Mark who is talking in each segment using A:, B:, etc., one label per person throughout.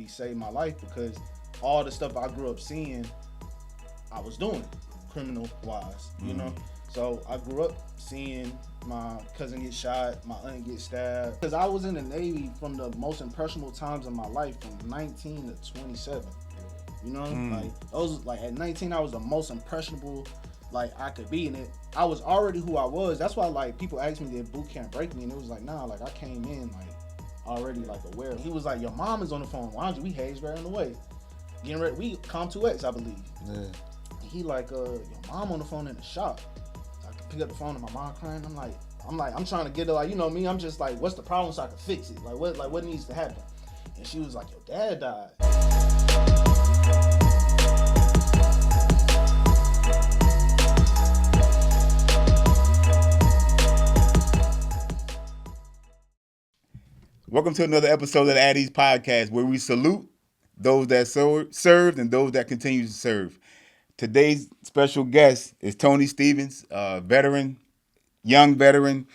A: basically saved my life because all the stuff I grew up seeing, I was doing criminal wise, you know. So I grew up seeing my cousin get shot, my aunt get stabbed. Because I was in the Navy from the most impressionable times of my life, from 19 to 27. You know, like those, like at 19, I was the most impressionable like I could be in it. I was already who I was. That's why like people asked me did boot camp break me, and it was like, nah, like I came in like already like aware. He was like, your mom is on the phone. Why don't you? We Hayes right on the way. Getting ready. We Com2X, I believe. Yeah. And he like, your mom on the phone in the shop. So I could pick up the phone and my mom crying. I'm trying to get her, like, you know me. I'm just like, what's the problem so I can fix it? Like what needs to happen? And she was like, your dad died.
B: Welcome to another episode of the Addies Podcast, where we salute those that served and those that continue to serve. Today's special guest is Tony Stephenson, veteran, young veteran,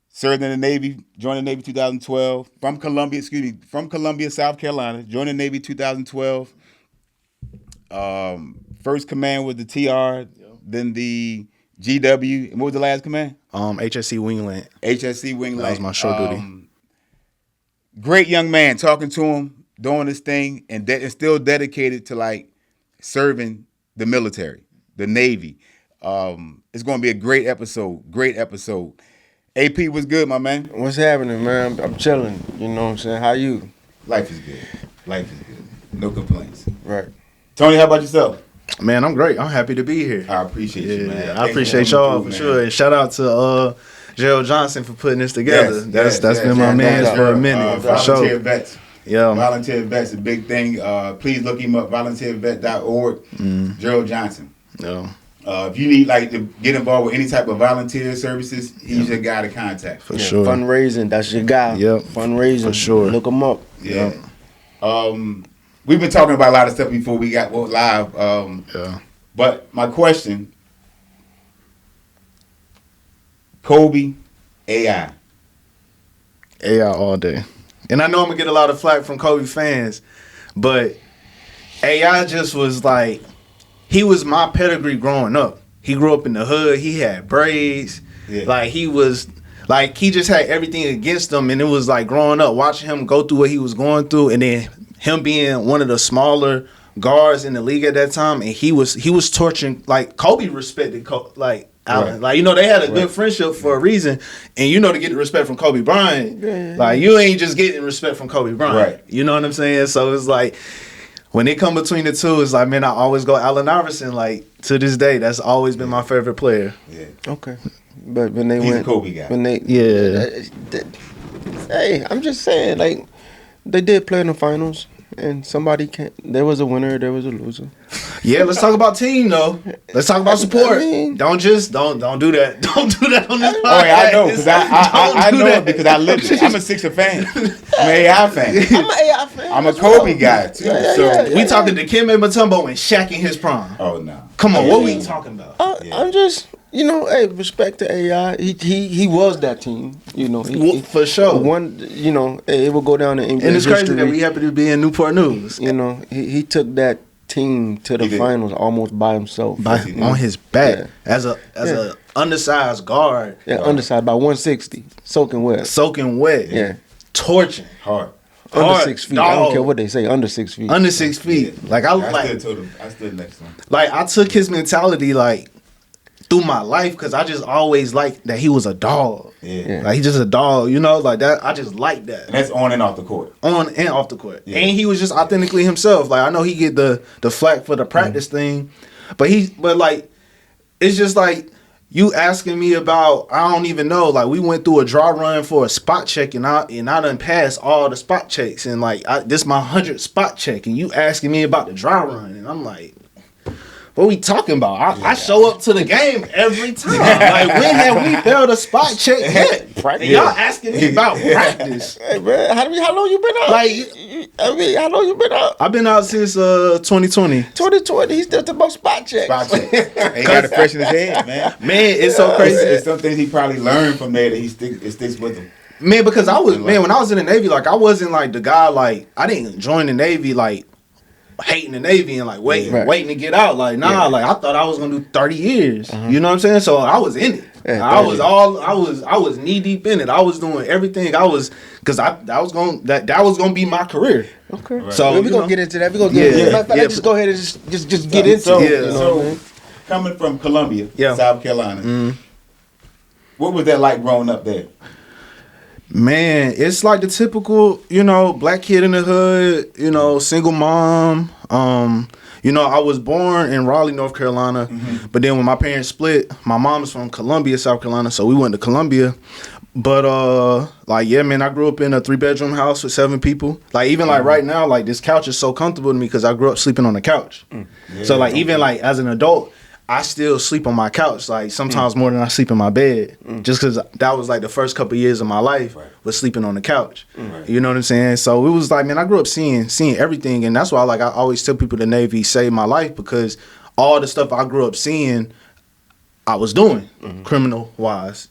B: served in the Navy, joined the Navy 2012, from Columbia, South Carolina, joined the Navy 2012. First command was the TR, then the GW. And what was the last command?
A: HSC Winglet.
B: HSC Winglet.
A: That was my short duty.
B: Great young man, talking to him, doing this thing, and still dedicated to like serving the military, the Navy. It's going to be a great episode. AP was good, my man.
C: What's happening, man? I'm chilling. You know what I'm saying? How you?
B: Life is good. No complaints.
C: Right.
B: Tony, how about yourself?
A: Man, I'm great. I'm happy to be here.
B: I appreciate you, man.
A: I appreciate y'all for sure. And shout out to Gerald Johnson for putting this together. That's been my man for a minute, for sure.
B: Volunteer vets.
A: Yeah.
B: Volunteer vets, a big thing. Please look him up, volunteervet.org. Gerald Johnson.
A: Yeah.
B: If you need like to get involved with any type of volunteer services, he's your guy to contact.
A: For sure.
C: Fundraising, that's your guy.
A: Yep.
C: Fundraising.
A: For sure.
C: Look him up.
B: Yeah. We've been talking about a lot of stuff before we got live.
A: Yeah.
B: But my question, Kobe, AI
A: all day. And I know I'm going to get a lot of flack from Kobe fans, but AI just was like, he was my pedigree growing up. He grew up in the hood. He had braids. Yeah. Like, he was, like, he just had everything against him. And it was like growing up, watching him go through what he was going through. And then him being one of the smaller guards in the league at that time. And he was torching, like, Kobe respected, Allen. Right. Like, you know, they had a good friendship for a reason. And, you know, to get the respect from Kobe Bryant, like, you ain't just getting respect from Kobe Bryant. Right. You know what I'm saying? So it's like, when it come between the two, it's like, man, I always go Allen Iverson. Like, to this day, that's always been my favorite player.
B: Yeah.
C: Okay. But when they
B: He's
C: went,
B: a Kobe guy.
C: Hey, I'm just saying, like, they did play in the finals. And somebody can't. There was a winner. There was a loser.
A: Yeah, let's talk about team though. Let's talk about support. Don't do that. Don't do that on this podcast.
B: Oh, yeah, I know because I know it because I lived it. I'm a Sixer fan. I'm an AI fan.
C: I'm an AI fan.
B: I'm a Kobe guy too.
A: We talking to Dikembe Mutombo and Shaq in his prime.
B: Oh no.
A: Come on, what we talking about?
C: I'm just. You know, hey, respect to AI. He was that team. You know,
A: for sure.
C: One, you know, it will go down in English.
A: And it's
C: history.
A: crazy that we happen to be in Newport News.
C: You know, he took that team to the finals almost by himself,
A: on his back as a undersized guard.
C: Yeah, undersized by 160, soaking wet. Yeah,
A: torching
B: hard.
C: Under 6 feet. Dog. I don't care what they say. Under 6 feet.
A: Under 6 feet.
B: Yeah.
A: Like
B: I stood next to him.
A: Like I took his mentality like through my life because I just always liked that he was a dog.
B: Yeah.
A: Like he's just a dog, you know, like that. I just like that.
B: And that's on and off the court.
A: On and off the court. Yeah. And he was just authentically himself. Like I know he get the flack for the practice thing, but like it's just like you asking me about I don't even know. Like we went through a draw run for a spot check and I done passed all the spot checks and like this my 100th spot check and you asking me about the draw run and I'm like, what we talking about? I show up to the game every time. Like, when have we failed a spot check yet?
C: Practice.
A: Y'all asking me about practice.
C: Hey, man, how long you been out? Like, how long you been out?
A: I've been out since 2020.
C: 2020, he's still talking about spot checks.
B: He got it fresh in his head, man.
A: Man, it's so crazy.
B: It's some things he probably learned from there that it sticks with him.
A: Man, because I was when I was in the Navy, like I wasn't like the guy like I didn't join the Navy like hating the Navy and like waiting to get out. Like like I thought I was gonna do 30 years. You know what I'm saying? So I was in it.
C: Yeah,
A: I was knee deep in it. I was doing everything. I was because that was gonna be my career.
C: Okay. Right.
A: So
C: we're gonna get into that. We're gonna get into that. Just go ahead and just get into it. You know
B: so coming from Columbia, South Carolina, what was that like growing up there?
A: Man, it's like the typical, black kid in the hood, single mom. I was born in Raleigh, North Carolina, but then when my parents split, my mom is from Columbia, South Carolina, so we went to Columbia. But I grew up in a 3-bedroom house with 7 people. Like even like right now, like this couch is so comfortable to me because I grew up sleeping on the couch. So like even like as an adult, I still sleep on my couch, like sometimes more than I sleep in my bed, just because that was like the first couple of years of my life was sleeping on the couch. You know what I'm saying? So it was like, man, I grew up seeing everything, and that's why I always tell people the Navy saved my life because all the stuff I grew up seeing, I was doing criminal wise,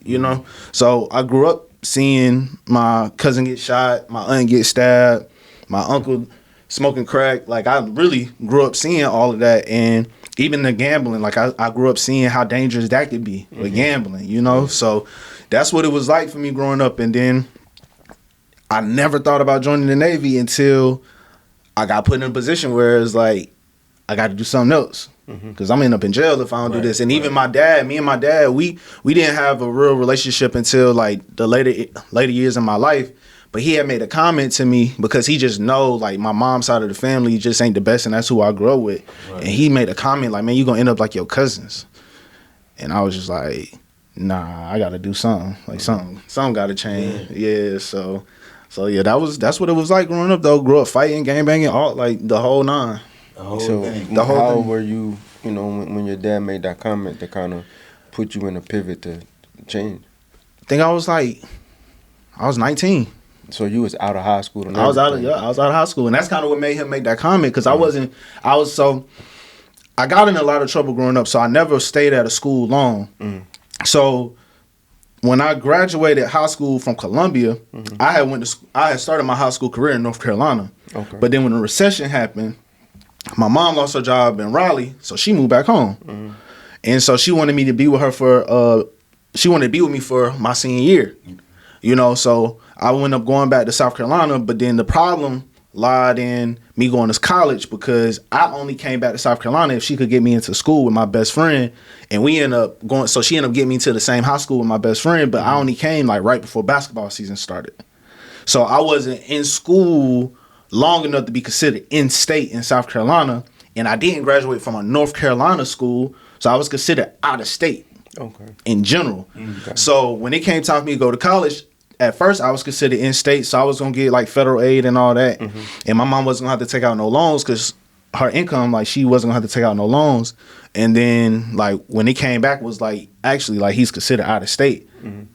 A: So I grew up seeing my cousin get shot, my aunt get stabbed, my uncle smoking crack. Like I really grew up seeing all of that, and even the gambling, like I grew up seeing how dangerous that could be with gambling, So that's what it was like for me growing up. And then I never thought about joining the Navy until I got put in a position where it's like, I got to do something else because I'm end up in jail if I don't do this. And even me and my dad, we didn't have a real relationship until like the later years in my life. But he had made a comment to me because he just know like my mom's side of the family just ain't the best, and that's who I grew up with. And he made a comment like, man, you gonna end up like your cousins. And I was just like, nah, I gotta do something. Like something gotta change. Yeah, so yeah, that's what it was like growing up though. Grew up fighting, gang banging, all like the whole nine.
B: The whole thing.
C: How old were you, when your dad made that comment that kind of put you in a pivot to change?
A: I think I was 19.
C: So you was out of high school.
A: I was out of high school, and that's kind of what made him make that comment because I got in a lot of trouble growing up, so I never stayed at a school long. So when I graduated high school from Columbia, I had started my high school career in North Carolina. Okay. But then when the recession happened, my mom lost her job in Raleigh, so she moved back home, and so she wanted me to be with her she wanted to be with me for my senior year. So I ended up going back to South Carolina, but then the problem lied in me going to college because I only came back to South Carolina if she could get me into school with my best friend, and we ended up going. So she ended up getting me to the same high school with my best friend, but I only came like right before basketball season started. So I wasn't in school long enough to be considered in state in South Carolina, and I didn't graduate from a North Carolina school, so I was considered out of state. In general. So when it came time for me to go to college, at first I was considered in state, so I was gonna get like federal aid and all that, and my mom wasn't gonna have to take out no loans because her income, like she wasn't gonna have to take out no loans. And then like when it came back was like actually like he's considered out of state,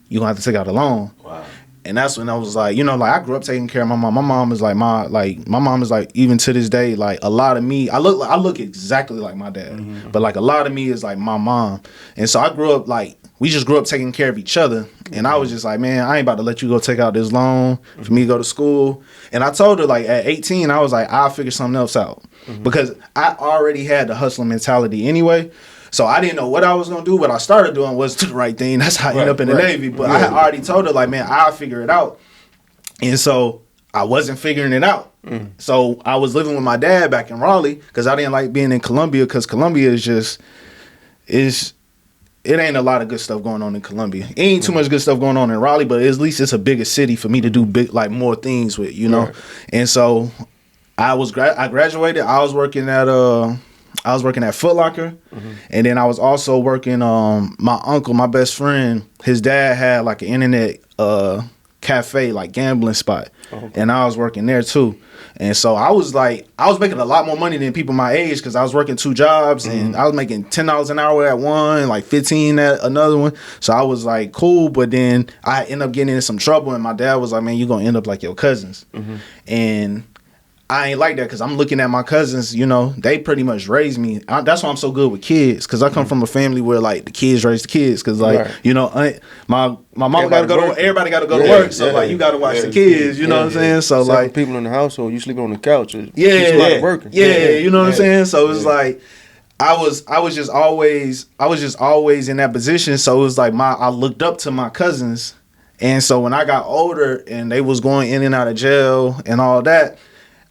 A: you gonna have to take out a loan. Wow. And that's when I was like, I grew up taking care of my mom. My mom is like my mom is like even to this day like a lot of me. I look exactly like my dad, but like a lot of me is like my mom. And so I grew up like we just grew up taking care of each other. And I was just like, man, I ain't about to let you go take out this loan for me to go to school. And I told her like at 18, I was like, I'll figure something else out because I already had the hustling mentality anyway. So I didn't know what I was going to do. What I started doing was the right thing. That's how I ended up in the Navy. But I had already told her, like, man, I'll figure it out. And so I wasn't figuring it out. So I was living with my dad back in Raleigh because I didn't like being in Columbia because Columbia it ain't a lot of good stuff going on in Columbia. It ain't too much good stuff going on in Raleigh, but at least it's a bigger city for me to do more things with, Right. And so I graduated. I was working at Foot Locker, and then I was also working. My uncle, my best friend, his dad had like an internet cafe, like gambling spot, and I was working there too. And so I was making a lot more money than people my age because I was working 2 jobs, and I was making $10 an hour at one, like $15 at another one. So I was like cool, but then I ended up getting in some trouble, and my dad was like, "Man, you're gonna end up like your cousins," and I ain't like that because I'm looking at my cousins, you know, they pretty much raised me. That's why I'm so good with kids, because I come from a family where like the kids raise the kids, because like, you know, my mama got to go to, everybody got to go to work, so like you got to watch the kids, you know what I'm saying? So
C: 7
A: like
C: people in the household, you sleeping on the couch.
A: Working. You know what I'm saying? So it's like I was just always in that position. So it was like I looked up to my cousins, and so when I got older and they was going in and out of jail and all that,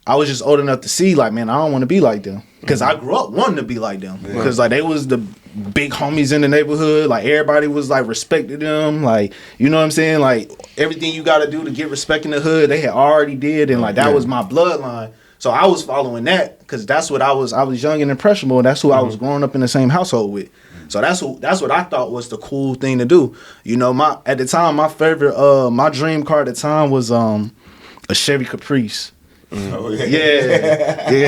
A: I was just old enough to see, like, man, I don't want to be like them. Because I grew up wanting to be like them. Because, like, they was the big homies in the neighborhood. Like, everybody was, like, respected them. Like, you know what I'm saying? Like, everything you got to do to get respect in the hood, they had already did. And, like, that was my bloodline. So I was following that because that's what I was young and impressionable. And that's who I was growing up in the same household with. So that's what I thought was the cool thing to do. You know, at the time, my favorite, my dream car at the time was a Chevy Caprice.
B: Oh,
A: that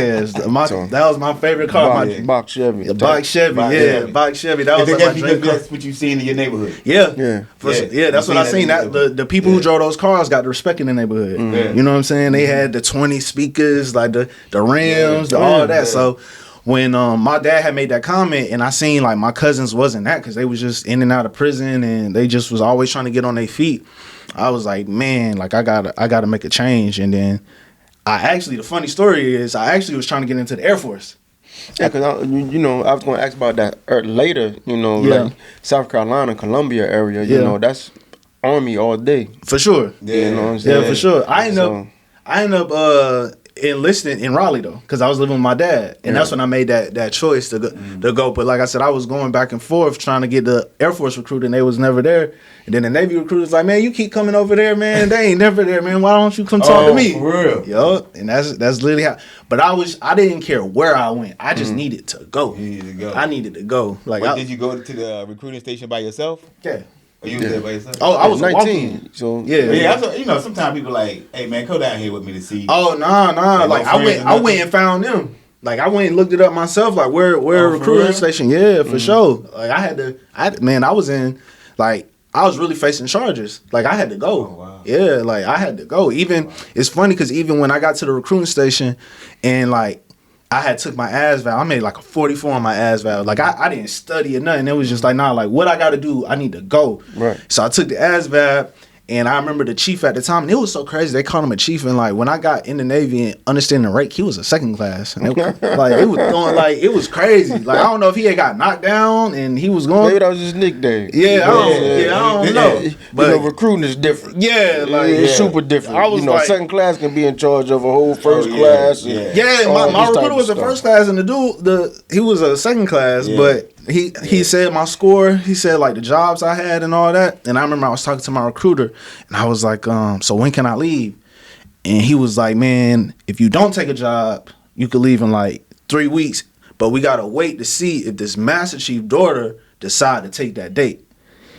A: was my favorite car.
C: Box Chevy.
A: The box Chevy, box Chevy. That was like my dream car.
B: That's what you seen in your neighborhood.
A: That's what I seen. That the people who drove those cars got the respect in the neighborhood. You know what I'm saying? They had the 20 speakers, like the rims, all that. So when my dad had made that comment, and I seen like my cousins wasn't that, because they was just in and out of prison, and they just was always trying to get on their feet. I was like, man, like I gotta make a change. And then the funny story is, I actually was trying to get into the Air Force.
C: Yeah, because I was going to ask about that later. You know, like South Carolina, Columbia area. You know, that's Army all day.
A: For sure.
C: You know what I'm saying?
A: Yeah, for sure. I ended up enlisting in Raleigh though, because I was living with my dad, and that's when I made that choice to go. But like I said, I was going back and forth trying to get the Air Force recruit, and they was never there. And then the Navy recruiter was like, man, you keep coming over there, man. They ain't never there, man. Why don't you come talk to me?
B: For real.
A: Yo, and that's literally how. But I didn't care where I went. I just needed to go.
B: You needed to go.
A: I needed to go. Like,
B: did you go to the recruiting station by yourself?
A: Yeah.
B: Or you was there by yourself?
A: Oh, I was
C: 19.
A: walking.
C: So
B: You know, sometimes people like, hey man, come down here with me to see.
A: Oh nah. Like I went and found them. Like I went and looked it up myself. Like where recruiting station? Yeah, for sure. Like I was in, like, I was really facing charges. Like I had to go.
B: Oh, wow.
A: Yeah, like I had to go. Even it's funny because even when I got to the recruiting station, and like I had took my ASVAL, I made like a 44 on my ASVAL. Like I didn't study or nothing. It was just like, nah, like what I got to do, I need to go.
C: Right.
A: So I took the ASVAL. And I remember the chief at the time, and it was so crazy. They called him a chief, and like when I got in the Navy and understanding rank, he was a second class. And it was crazy. Like I don't know if he had got knocked down and he was going.
C: Maybe that was his nickname.
A: I don't know. But
C: recruiting is different.
A: Yeah, like
C: it's super different.
A: I was like,
C: second class can be in charge of a whole first class.
A: My recruiter was a first class, and the dude, he was a second class, but. He said my score, he said like the jobs I had and all that. And I remember I was talking to my recruiter, and I was like, so when can I leave? And he was like, man, if you don't take a job, you could leave in like 3 weeks. But we gotta wait to see if this Master Chief daughter decide to take that date.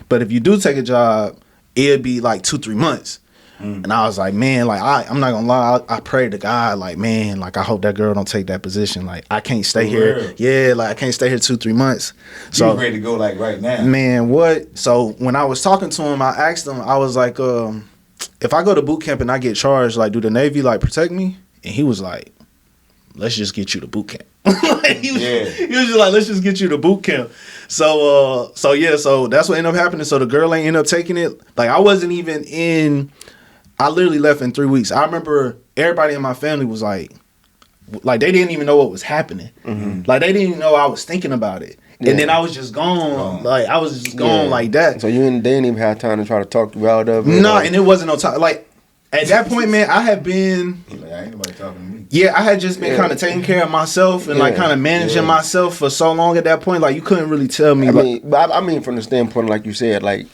A: But if you do take a job, it'd be like 2-3 months. And I was like, man, like I'm not gonna lie, I prayed to God, like, man, like I hope that girl don't take that position. Like I can't stay here.
B: Real?
A: Yeah, like I can't stay here 2-3 months. So
B: you ready to go like right now?
A: Man, what? So when I was talking to him, I asked him, I was like, if I go to boot camp and I get charged, like, do the Navy like protect me? And he was like, let's just get you to boot camp. He was just like, let's just get you to boot camp. So that's what ended up happening. So the girl ain't end up taking it. Like I wasn't even in. I literally left in 3 weeks. I remember everybody in my family was like they didn't even know what was happening. Like they didn't even know I was thinking about it. And then I was just gone. Like I was just gone like that.
C: So they didn't even have time to try to talk you out of it.
A: No, and it wasn't no time. Like at that point, man, I had been.
B: Like, ain't nobody talking to me.
A: Yeah, I had just been kind of taking care of myself and like kind of managing myself for so long at that point. Like you couldn't really tell me.
C: I mean, from the standpoint, like you said, like.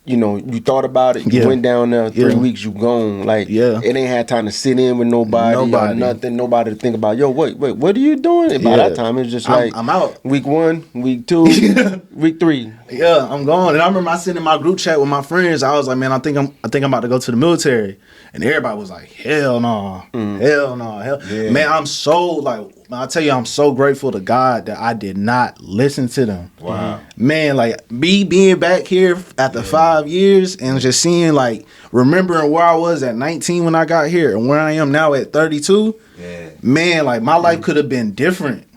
C: You know, you thought about it. You went down there 3 weeks. You gone. Like it ain't had time to sit in with nobody. Or nothing. Nobody to think about. Yo, wait, what are you doing? And by that time, it's just like
A: I'm out.
C: Week 1, week 2, week 3.
A: Yeah, I'm going. And I remember I sent in my group chat with my friends. I was like, man, I think I'm about to go to the military. And everybody was like, hell no. Hell no. Hell. Yeah. Man, I'm so like, I tell you, I'm so grateful to God that I did not listen to them.
B: Wow.
A: Man, like me being back here after 5 years and just seeing like, remembering where I was at 19 when I got here and where I am now at 32. Yeah. Man, like my life could have been different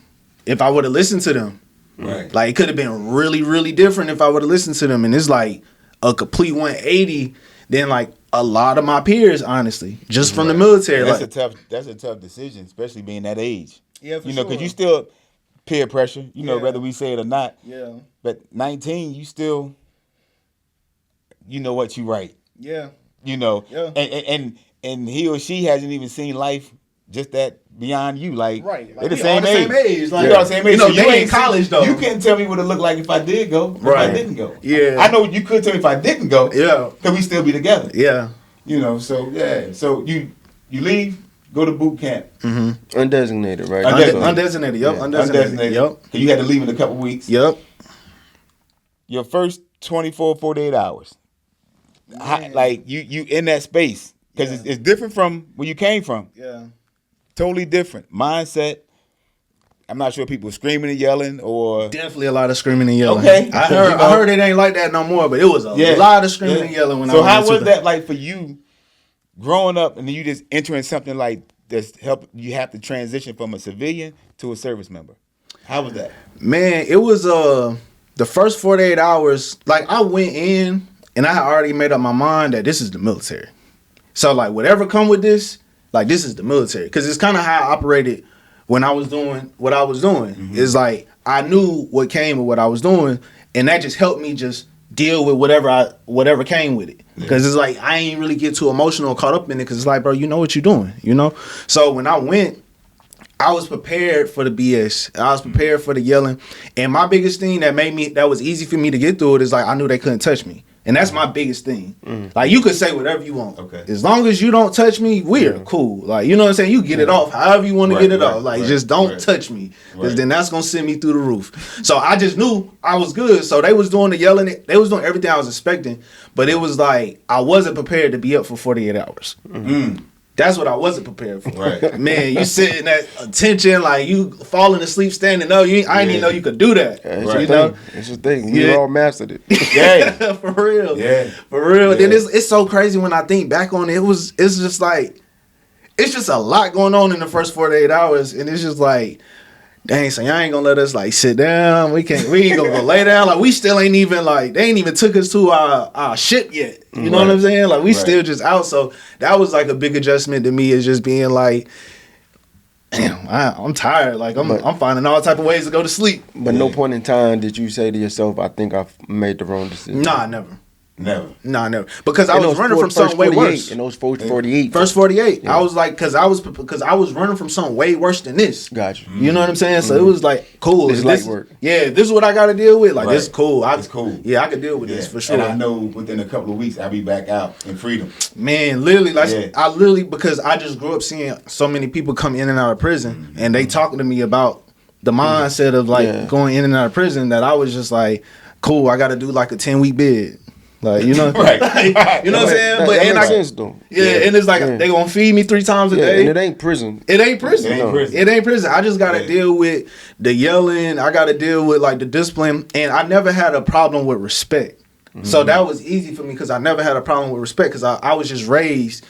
A: if I would have listened to them.
B: Right.
A: Like it could have been really, really different if I would have listened to them. And it's like a complete 180 than like a lot of my peers, honestly, just from the military.
B: That's
A: like,
B: that's a tough decision, especially being that age.
A: Yeah, for
B: you know,
A: sure.
B: because you still peer pressure. You know, whether we say it or not.
A: Yeah.
B: But 19, you still, you know what you right.
A: Yeah.
B: You know.
A: Yeah.
B: And he or she hasn't even seen life just that beyond you. Like,
A: right.
B: They're the same age.
A: Like,
B: they're the same age.
A: You know,
B: so
A: they in college though.
B: You can't tell me what it looked like if I did go. If I didn't go.
A: Yeah.
B: I know you could tell me if I didn't go.
A: Yeah.
B: Could we still be together?
A: Yeah.
B: You know. So yeah. So you leave. Go to boot camp.
C: Mm-hmm. Undesignated, right?
A: Undesignated. Yep.
B: Yeah.
A: Undesignated. Yep.
B: You had to leave in a couple weeks.
A: Yep.
B: Your first 24, 48 hours. Like you in that space because it's different from where you came from.
A: Yeah.
B: Totally different mindset. I'm not sure people screaming and yelling or
A: definitely a lot of screaming and yelling.
B: Okay,
A: I heard it ain't like that no more, but it was a lot of screaming and yelling when I
B: So how was that like for you growing up and then you just entering something like this? You have to transition from a civilian to a service member. How was that? Man,
A: it was the first 48 hours. Like I went in and I had already made up my mind that this is the military. So like whatever come with this, like this is the military because it's kind of how I operated when I was doing what I was doing. Mm-hmm. It's like I knew what came with what I was doing, and that just helped me just deal with whatever came with it. Because it's like I ain't really get too emotional or caught up in it because it's like, bro, you know what you're doing, you know? So when I went, I was prepared for the BS. I was prepared for the yelling. And my biggest thing that was easy for me to get through it is like I knew they couldn't touch me. And that's my biggest thing. Like you could say whatever you want. Okay. As long as you don't touch me, we're cool. Like, you know what I'm saying? You get it off however you want to get it off. Like just don't touch me. Because then that's gonna send me through the roof. So I just knew I was good. So they was doing the yelling, they was doing everything I was expecting. But it was like I wasn't prepared to be up for 48 hours. Mm-hmm. That's what I wasn't prepared for. Right. Man, you sitting at attention, like you falling asleep, standing up. I didn't even know you could do that.
C: Yeah, it's right. It's a thing. We all mastered it.
A: Yeah. For real. Yeah. For real. Yeah. Then it's so crazy when I think back on it. It's just like, it's just a lot going on in the first 48 hours. And it's just like, dang, so y'all ain't gonna let us like sit down. We ain't gonna go lay down. Like we still ain't even like they ain't even took us to our ship yet. You know what I'm saying? Like we still just out. So that was like a big adjustment to me, is just being like, damn, I'm tired. Like I'm finding all type of ways to go to sleep.
C: But no point in time did you say to yourself, I think I've made the wrong decision.
A: Nah, never.
B: Never.
A: Nah, never. Because I was running from something way worse.
C: In those 48.
A: First 48. Yeah. I was like, because I was running from something way worse than this.
C: Gotcha.
A: You know what I'm saying? So it was like, cool.
C: This is light work.
A: Yeah, this is what I got to deal with. Like, this is cool.
B: It's cool.
A: Yeah, I could deal with this for sure.
B: And I know within a couple of weeks, I'll be back out in freedom.
A: Man, literally, like, because I just grew up seeing so many people come in and out of prison, and they talking to me about the mindset of like going in and out of prison, that I was just like, cool, I got to do like a 10-week bid. Like, you know,
B: right.
A: You know what I'm saying?
C: But that makes sense though.
A: Yeah, and it's like they gonna feed me 3 times a day.
C: And it ain't prison.
A: It ain't prison. I just gotta deal with the yelling. I gotta deal with like the discipline, and I never had a problem with respect. Mm-hmm. So that was easy for me because I never had a problem with respect because I was just raised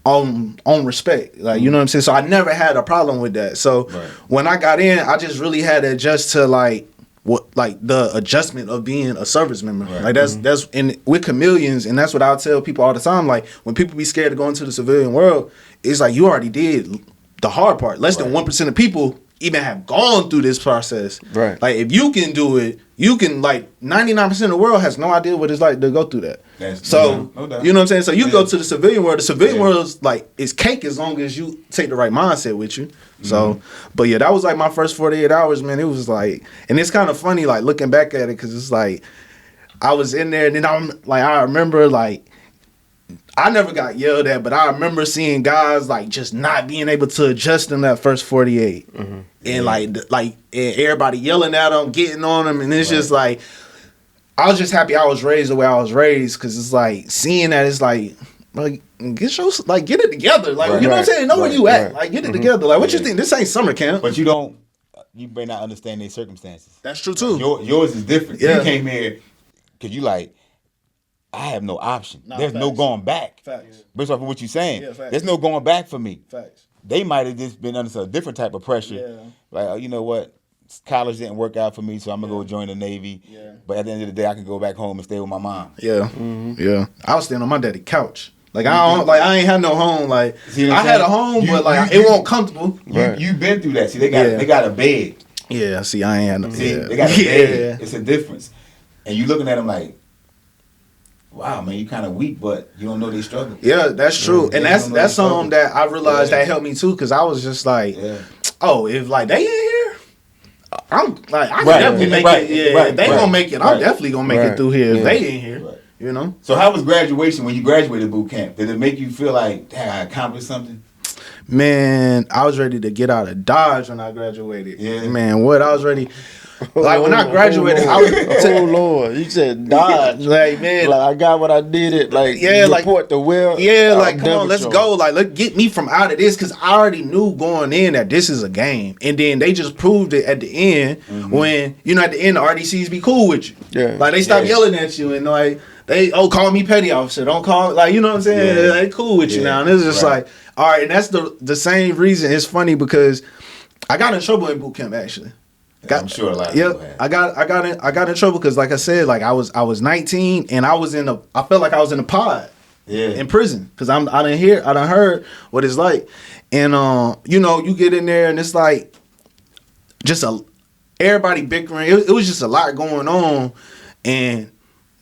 A: on respect. Like, you know what I'm saying? So I never had a problem with that. So when I got in, I just really had to adjust to like the adjustment of being a service member. Like that's and with chameleons, and that's what I'll tell people all the time. Like when people be scared to go into the civilian world, it's like you already did the hard part. Less than 1% of people even have gone through this process. Right. Like if you can do it, you can. Like 99% of the world has no idea what it's like to go through that. So no doubt. You know what I'm saying? So you go to the civilian world. The civilian world is like, it's cake as long as you take the right mindset with you. So, but yeah, that was like my first 48 hours, man. It was like, and it's kind of funny, like looking back at it, because it's like I was in there, and then I remember like I never got yelled at, but I remember seeing guys like just not being able to adjust in that first 48, and like and everybody yelling at them, getting on them, and it's just like I was just happy I was raised the way I was raised, because it's like seeing that it's like get it together, like you know what I'm saying, know where you at, like get it together, like what you think, this ain't summer camp.
B: But you may not understand their circumstances.
A: That's true too.
B: Yours is different. You came here because you like, I have no option. There's no going back.
A: Facts.
B: Based off of what you're saying,
A: facts.
B: There's no going back for me.
A: Facts.
B: They might have just been under a different type of pressure.
A: Yeah.
B: Like, you know what? College didn't work out for me, so I'm gonna go join the Navy.
A: Yeah.
B: But at the end of the day, I can go back home and stay with my mom.
A: Yeah. Yeah. I was staying on my daddy's couch. Like I ain't had no home. Like I had a home, but like it wasn't comfortable.
B: You've been through that. See, they got a bed.
A: Yeah. See, I ain't had no.
B: See, they got a bed. It's a difference. And you looking at them like, wow, man, you kind of weak, but you don't know they struggle. Yeah, that's true. And that's something that I realized that helped me too, because I was just like, oh, if like they in here, I'm like, I can definitely make it. Yeah, if they gonna make it, I'm definitely gonna make it through here if they in here. You know. So how was graduation when you graduated boot camp? Did it make you feel like, dang, I accomplished something? Man, I was ready to get out of Dodge when I graduated. Yeah. Man, what I was ready. Like when I graduated, I was
C: Lord, you said Dodge.
A: Like man,
C: like I got what I did. It like report the well.
A: Yeah, like come on, let's go. Like let's get me from out of this, because I already knew going in that this is a game, and then they just proved it at the end when at the end the RDCs be cool with you. Yeah, like they stop yelling at you and like they call me petty officer, don't call like you know what I'm saying. Yeah. They cool with you now, and it's just like all right, and that's the same reason. It's funny because I got in trouble in boot camp actually. I'm sure a lot of people have. I got in trouble because, like I said, like I was 19 and I felt like I was in a pod, in prison, because I done heard what it's like, and you get in there and it's like just everybody bickering. It was just a lot going on, and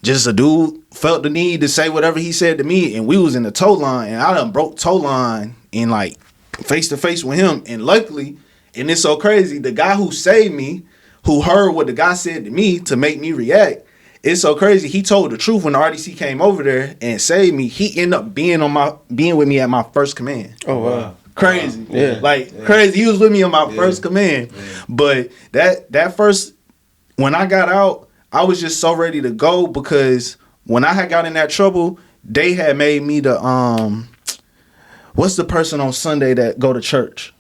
A: just a dude felt the need to say whatever he said to me, and we was in the tow line, and I done broke tow line and like face to face with him, and luckily. And it's so crazy. The guy who saved me, who heard what the guy said to me to make me react, it's so crazy. He told the truth when the RDC came over there and saved me. He ended up being with me at my first command. Oh wow, crazy! Crazy. He was with me on my first command. Yeah. But that first, when I got out, I was just so ready to go, because when I had got in that trouble, they had made me the what's the person on Sunday that go to church?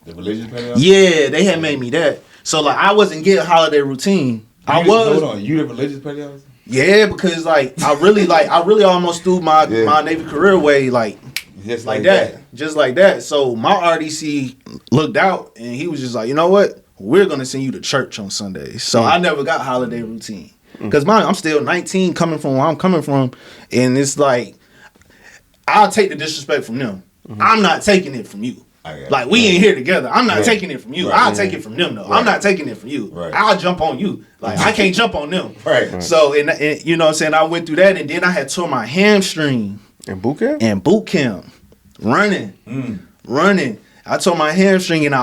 A: The religious petty officer? Yeah, they had made me that. So like I wasn't getting holiday routine. Hold on, you the religious petty officer? Yeah, because like I really almost threw my Navy career away just like that. Just like that. So my RDC looked out and he was just like, you know what? We're gonna send you to church on Sundays. So I never got holiday routine. Because I'm still 19 coming from where I'm coming from, and it's like I'll take the disrespect from them. I'm not taking it from you. Like we ain't here together. I'm not taking it from you. I'll take it from them though. I'm not taking it from you. I'll jump on you. Like I can't jump on them. So and you know what I'm saying, I went through that, and then I had tore my hamstring in boot camp. Running. I tore my hamstring, and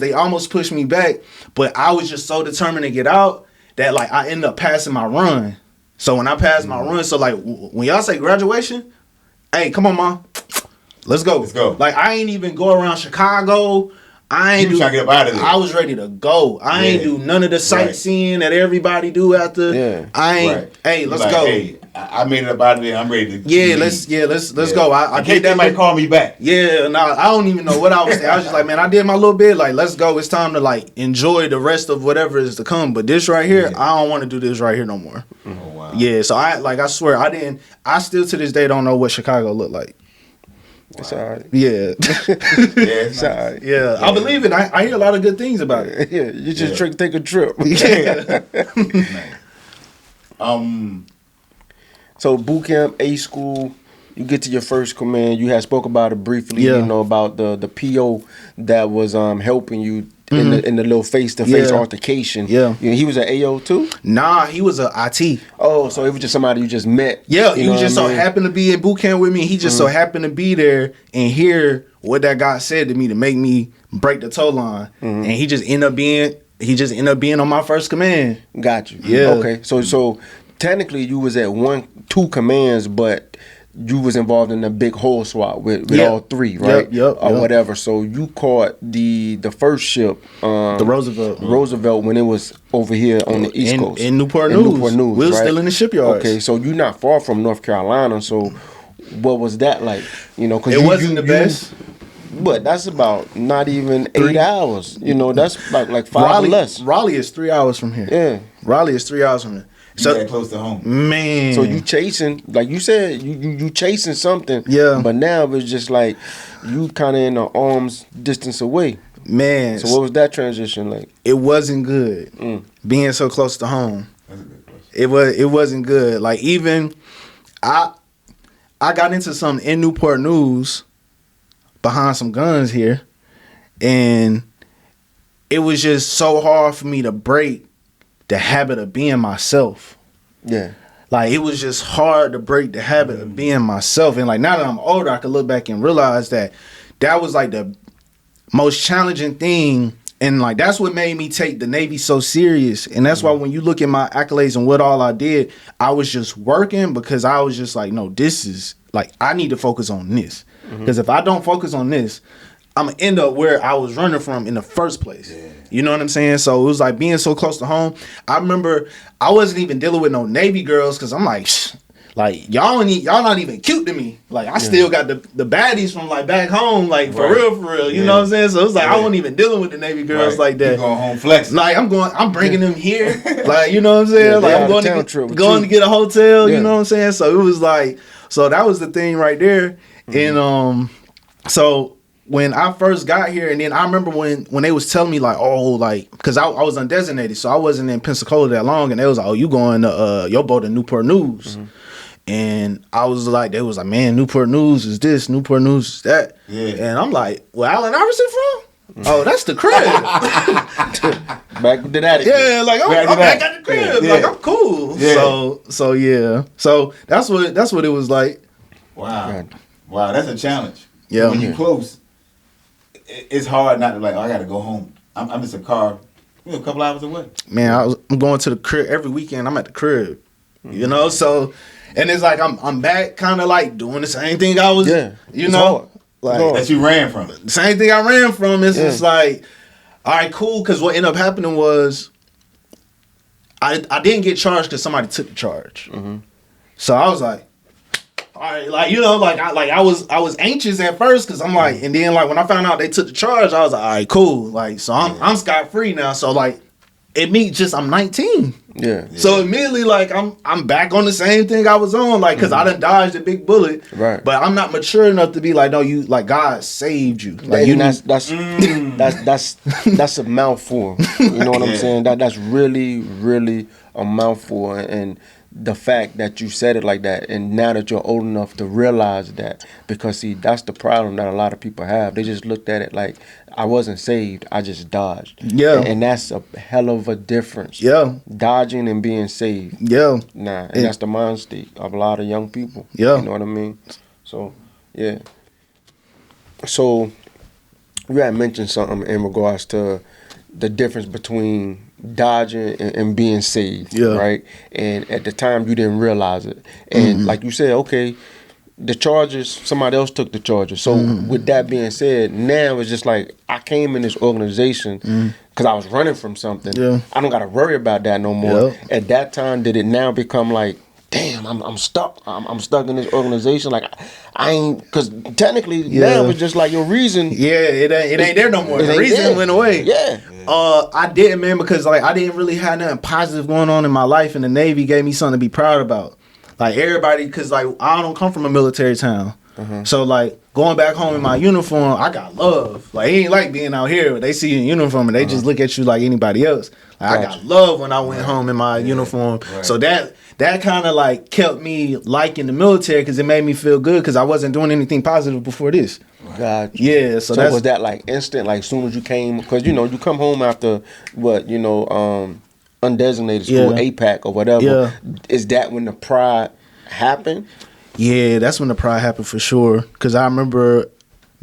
A: they almost pushed me back, but I was just so determined to get out that like I ended up passing my run. So when I passed my run, so like when y'all say graduation, hey, come on, Mom. Let's go. Like I ain't even go around Chicago. Trying to get up out of there. I was ready to go. I ain't do none of the sightseeing that everybody do after. Yeah. Hey, let's go. Hey, I made it up out of there. I'm ready to. Yeah, let's go. I did that. Might call me back. Yeah, I don't even know what I was saying. I was just like, man, I did my little bit. Like, let's go. It's time to like enjoy the rest of whatever is to come. But this right here, I don't want to do this right here no more. Oh wow. Yeah. So I swear I still to this day don't know what Chicago looked like. Wow. It's all right. Yeah. It's all right. Yeah. I believe it. I hear a lot of good things about it. Yeah. You just take a trip. Yeah.
C: So boot camp, A school, you get to your first command. You had spoke about it briefly, you know, about the PO that was helping you in the little face-to-face altercation. Yeah. He was an AO too?
A: Nah, he was a IT.
C: Oh, so it was just somebody you just met.
A: Yeah, he was just so happened to be in boot camp with me. He just so happened to be there and hear what that guy said to me to make me break the tow line. And he just ended up being on my first command.
C: Got you. Yeah. Okay. So technically you was at 2 commands, but you was involved in a big hole swap with all three, right?
A: Yep.
C: Whatever. So you caught the first ship,
A: the
C: Roosevelt, when it was over here on the East Coast
A: in Newport News. We were still in the shipyards.
C: Okay, so you're not far from North Carolina. So what was that like? You know, because
A: it wasn't the best.
C: But that's about not even 8 hours. You know, that's like 5 or less.
A: Raleigh is 3 hours from here.
C: Yeah,
A: Raleigh is 3 hours from here.
B: So that close to home,
A: man.
C: So you chasing, like you said, you chasing something.
A: Yeah.
C: But now it's just like you kind of in an arm's distance away.
A: Man.
C: So what was that transition like?
A: It wasn't good. Being so close to home.
B: That's a good question.
A: It wasn't good. Like even I got into something in Newport News behind some guns here, and it was just so hard for me to break the habit of being myself.
C: Yeah.
A: Like it was just hard to break the habit of being myself. And like now that I'm older, I can look back and realize that was like the most challenging thing. And like that's what made me take the Navy so serious. And that's why when you look at my accolades and what all I did, I was just working because I was just like, no, this is like I need to focus on this. Because if I don't focus on this, I'm gonna end up where I was running from in the first place. Yeah. You know what I'm saying? So it was like being so close to home. I remember I wasn't even dealing with no Navy girls because I'm like, like y'all not even cute to me. Like I still got the baddies from like back home, like for real. You know what I'm saying? So it's like I wasn't even dealing with the Navy girls like that.
B: You going home flexing.
A: Like I'm bringing them here. Like you know what I'm saying?
C: Yeah,
A: like I'm going to get a hotel. You know what I'm saying? So it was like, so that was the thing right there. And so when I first got here, and then I remember when they was telling me like, oh, like, because I was undesignated, so I wasn't in Pensacola that long, and they was like, oh, you going to your boat to Newport News. And I was like, they was like, man, Newport News is this, Newport News is that. Yeah. And I'm like, where Allen Iverson from? Oh, that's the crib.
C: Back to that.
A: Yeah, like I'm back at the crib. Yeah. Like I'm cool. Yeah. So yeah. So that's what it was like.
B: Wow. Wow, that's a challenge.
A: Yeah.
B: When you close, it's hard not to like, oh, I gotta go home. I'm just a car, a couple hours away.
A: Man, I'm going to the crib every weekend. I'm at the crib. You know, so and it's like I'm back kind of like doing the same thing I was you know, like
B: that you ran from.
A: The same thing I ran from. It's just like, all right, cool, because what ended up happening was I didn't get charged because somebody took the charge. So I was like, all right, like, you know, like I was anxious at first because I'm like, and then like when I found out they took the charge, I was like, all right, cool, like, so I'm scot free now. So like I'm 19.
C: Yeah.
A: So immediately, like I'm back on the same thing I was on, like, cause I done dodged a big bullet.
C: Right.
A: But I'm not mature enough to be like, no, you, like, God saved you. Like,
C: that's a mouthful. You know what I'm saying? That's really, really a mouthful. And the fact that you said it like that, and now that you're old enough to realize that, because see, that's the problem that a lot of people have. They just looked at it like, I wasn't saved, I just dodged.
A: Yeah.
C: And that's a hell of a difference.
A: Yeah.
C: Dodging and being saved.
A: Yeah.
C: Nah, and that's the mind state of a lot of young people.
A: Yeah.
C: You know what I mean? So, yeah. So, you had mentioned something in regards to the difference between dodging and being saved, right? And at the time, you didn't realize it. And like you said, okay, the charges, somebody else took the charges. So with that being said, now it's just like I came in this organization because I was running from something.
A: Yeah.
C: I don't got to worry about that no more. At that time, did it now become like, damn, I'm stuck. I'm stuck in this organization. Like I ain't, because technically now it's just like your reason.
A: Yeah, it ain't there no more. The reason went away.
C: Yeah.
A: I didn't, man, because like I didn't really have nothing positive going on in my life, and the Navy gave me something to be proud about. Like everybody, because like I don't come from a military town. So like going back home in my uniform, I got love. Like it ain't like being out here. They see you in uniform and they just look at you like anybody else. Like, I got love when I went home in my uniform. Right. So that kind of like kept me liking the military because it made me feel good because I wasn't doing anything positive before this.
C: Gotcha.
A: Yeah. So that's,
C: was that like instant? Like as soon as you came, because you know you come home after what undesignated school, APAC or whatever. Yeah. Is that when the pride happened?
A: Yeah, that's when the pride happened for sure. Because I remember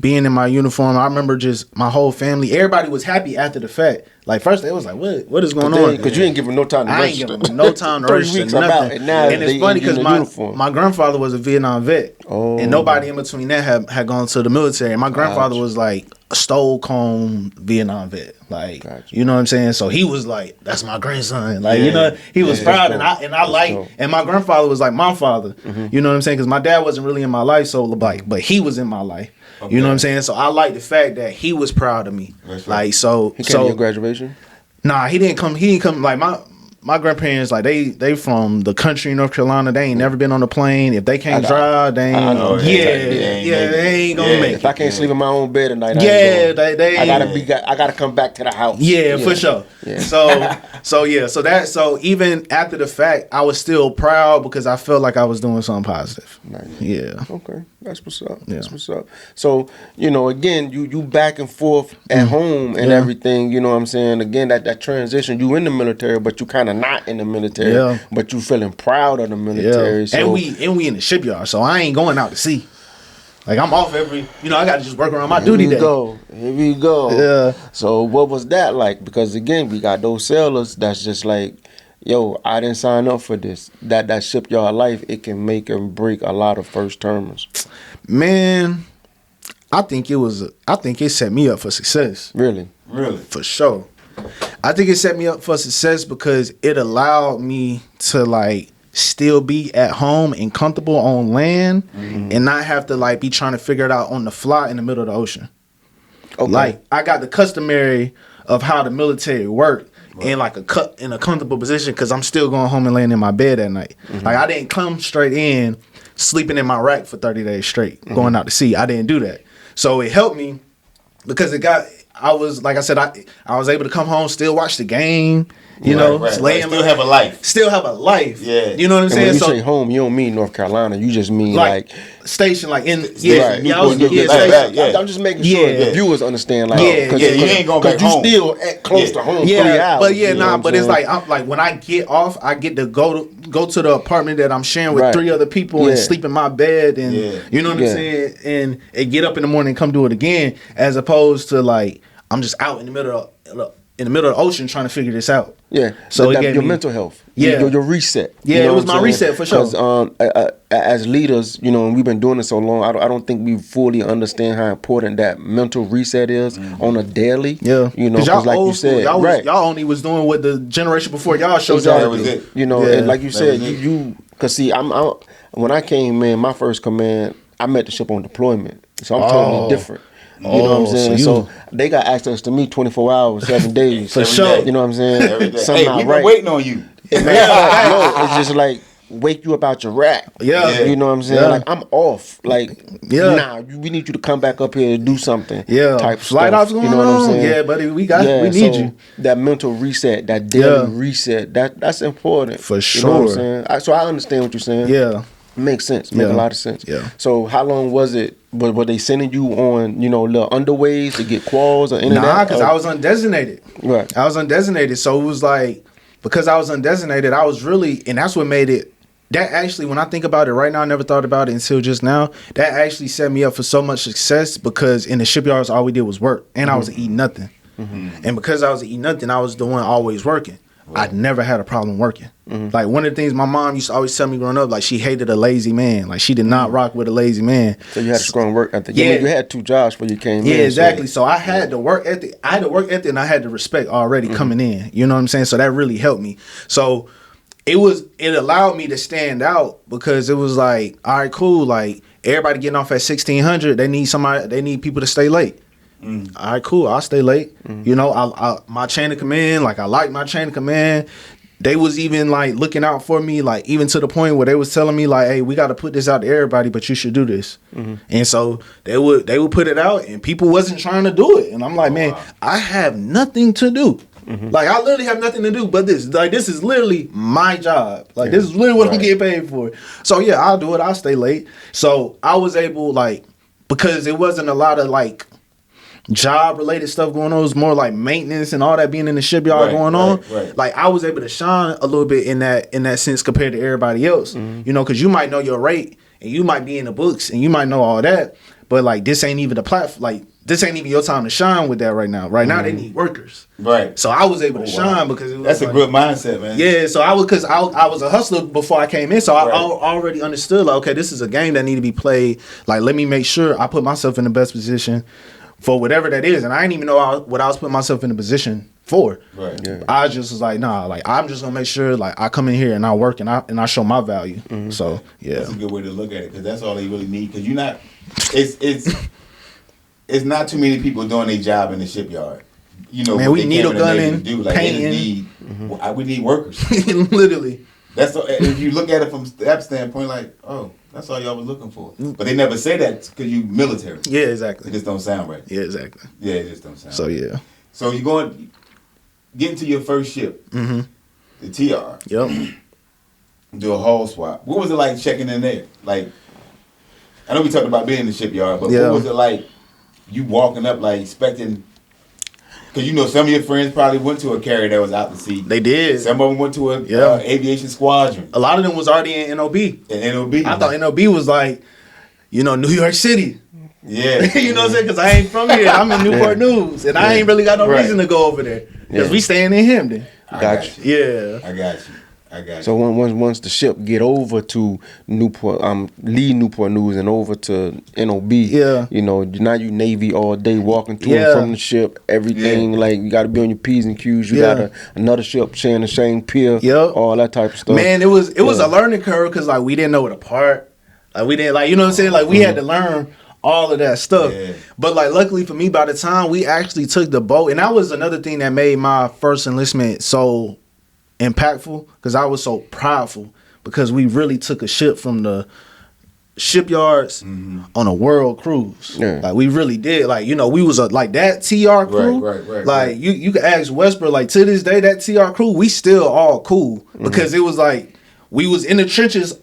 A: being in my uniform. I remember just my whole family. Everybody was happy after the fact. Like first they was like, what is going on?
C: Because you ain't giving no time to
A: I
C: register.
A: ain't giving no time to
C: 3
A: register
C: weeks, I'm
A: nothing.
C: out, and now
A: And it's
C: they
A: funny
C: in the
A: because
C: uniform.
A: my grandfather was a Vietnam vet,
C: Oh.
A: and nobody in between that had gone to the military. And my grandfather was like a Stockholm Vietnam vet, like you know what I'm saying. So he was like, "That's my grandson," like you know, he was proud, and I like, and my grandfather was like my father, you know what I'm saying, because my dad wasn't really in my life, so like, but he was in my life. Okay. You know what I'm saying? So I like the fact that he was proud of me. Right. Like so.
C: He came to your graduation?
A: Nah, he didn't come. He didn't come. Like my grandparents, like they from the country in North Carolina. They ain't never been on a plane. If they can't drive, they ain't. They ain't gonna make it.
C: If I can't sleep in my own bed at night, I gotta come back to the house.
A: Yeah, for sure. Yeah. So even after the fact, I was still proud because I felt like I was doing something positive.
C: Nice.
A: Yeah.
C: Okay, that's what's up. That's what's up. So again, you back and forth at home and everything. You know what I'm saying? Again, that transition. You in the military, but you kind of not in the military, but you feeling proud of the military. So.
A: And we in the shipyard, so I ain't going out to sea. Like I'm off every, I got to just work around my duty day.
C: Here we go.
A: Yeah.
C: So what was that like? Because again, we got those sailors that's just like, yo, I didn't sign up for this. That shipyard life, it can make and break a lot of first termers.
A: Man, I think it set me up for success.
C: Really?
A: For sure. I think it set me up for success because it allowed me to like still be at home and comfortable on land and not have to like be trying to figure it out on the fly in the middle of the ocean. Okay. Like I got the customary of how the military worked in like in a comfortable position because I'm still going home and laying in my bed at night. Like I didn't come straight in sleeping in my rack for 30 days straight, going out to sea. I didn't do that. So it helped me because I was, like I said, I was able to come home, still watch the game, still
B: have a life.
A: Still have a life.
B: Yeah.
A: You know what I'm saying?
C: When you say home, you don't mean North Carolina. You just mean like
A: station, like in
C: station. I'm just making sure the viewers understand. Like,
B: you ain't going back home.
C: You still close to home. 3 hours.
A: But it's like I'm like when I get off, I get to go to the apartment that I'm sharing with 3 other people and sleep in my bed, and you know what I'm saying, and get up in the morning and come do it again, as opposed to like I'm just out in the middle of the ocean trying to figure this out. Yeah. So it gave
C: your
A: me
C: mental health. Yeah. Your reset.
A: Yeah, it was my reset for sure.
C: Because as leaders, and we've been doing this so long, I don't think we fully understand how important that mental reset is on a daily. Yeah. Because like you said,
A: y'all only was doing what the generation before y'all showed y'all.
C: And like you said, because see, when I came in, my first command, I met the ship on deployment, so I'm totally different. You know what I'm saying? So they got access to me 24 hours, 7 days.
A: For sure.
C: You know what I'm saying?
B: Hey, we've been waiting on you.
C: No, it's just like wake you up out your rack. Yeah. You know what I'm saying? Like I'm off. Like we need you to come back up here and do something. Yeah. Type
A: flight ops going on. What I'm saying? Yeah, buddy, we need you.
C: That mental reset, that daily reset, that's important.
A: For sure.
C: You know what I'm saying? So I understand what you're saying. Yeah. Makes sense. Make a lot of sense. Yeah. So how long was it? Were they sending you on, little underways to get quals or anything?
A: Nah, because I was undesignated. Right. I was undesignated. So it was like, because I was undesignated, I was really, and that's what made it, that actually, when I think about it right now, I never thought about it until just now, that actually set me up for so much success because in the shipyards, all we did was work. And I was eating nothing. And because I was eating nothing, I was the one always working. I never had a problem working. Like one of the things my mom used to always tell me growing up, like she hated a lazy man. Like she did not rock with a lazy man.
C: So you had a strong work ethic. Yeah, you had 2 jobs before you came in.
A: Yeah, exactly. So I had the work ethic. I had the work ethic and I had the respect already coming in. You know what I'm saying? So that really helped me. So it allowed me to stand out because it was like, all right, cool. Like everybody getting off at 1600, they need people to stay late. All right, cool. I'll stay late. My chain of command, like I like my chain of command. They was even like looking out for me, like even to the point where they was telling me like, hey, we got to put this out to everybody, but you should do this. And so they would put it out and people wasn't trying to do it. And I'm like, man, I have nothing to do. Like I literally have nothing to do but this. Like this is literally my job. Like this is literally what I'm getting paid for. So yeah, I'll do it. I'll stay late. So I was able, like, because it wasn't a lot of like job related stuff going on. It was more like maintenance and all that being in the shipyard going on. Like I was able to shine a little bit in that sense compared to everybody else. Because you might know your rate and you might be in the books and you might know all that, but like this ain't even the platform. Like this ain't even your time to shine with that right now. Right now, they need workers.
B: Right.
A: So I was able to shine because it was
B: that's a good mindset, man.
A: Yeah, so I was a hustler before I came in, so I already understood like, okay, this is a game that need to be played. Like, let me make sure I put myself in the best position for whatever that is, and I didn't even know what I was putting myself in the position for.
B: Right. Yeah.
A: I just was like, nah, like I'm just gonna make sure like I come in here and I work and I show my value. Mm-hmm. So yeah,
B: that's a good way to look at it because that's all they really need. Because you're not, it's not too many people doing their job in the shipyard. You know,
A: man, we needle gunning,
B: like,
A: painting.
B: We need workers.
A: Literally.
B: That's if you look at it from that standpoint, like, oh, that's all y'all was looking for. But they never say that because you military.
A: Yeah, exactly.
B: It just don't sound right.
A: Yeah, exactly.
B: Yeah, it just don't sound.
A: So
B: right.
A: yeah.
B: So you get into your first ship, the TR.
A: Yep.
B: Do a hull swap. What was it like checking in there? Like, I know we talked about being in the shipyard, but what was it like? You walking up like expecting. Because you know some of your friends probably went to a carrier that was out to sea. They did. Some of them went to a aviation squadron.
A: A lot of them was already in NOB. I thought NOB was like, you know, New York City.
B: Yeah.
A: You know what I'm saying? Because I ain't from here. I'm in Newport News. And I ain't really got no reason to go over there. Because we staying in Hampton.
B: Got you.
A: Yeah.
B: I got you.
C: So once the ship get over to Newport, leave Newport News and over to NOB, you know, now you Navy all day walking to and from the ship, everything like you got to be on your P's and Q's. You got another ship sharing the same pier, all that type of stuff.
A: Man, it was a learning curve because like we didn't know it apart, like we didn't you know what I'm saying, like we had to learn all of that stuff. But like luckily for me, by the time we actually took the boat, and that was another thing that made my first enlistment so impactful because I was so prideful because we really took a ship from the shipyards on a world cruise. Like we really did. Like, you know, we was like that TR crew. Right. You could ask Westbrook, like to this day, that TR crew, we still all cool because it was like we was in the trenches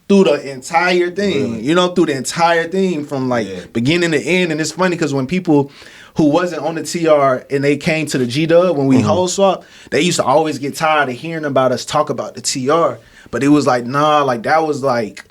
A: through the entire thing, you know, through the entire thing from like beginning to end. And it's funny because when people who wasn't on the TR and they came to the G-Dub when we whole swap, they used to always get tired of hearing about us talk about the TR. But it was like, nah, like that was like,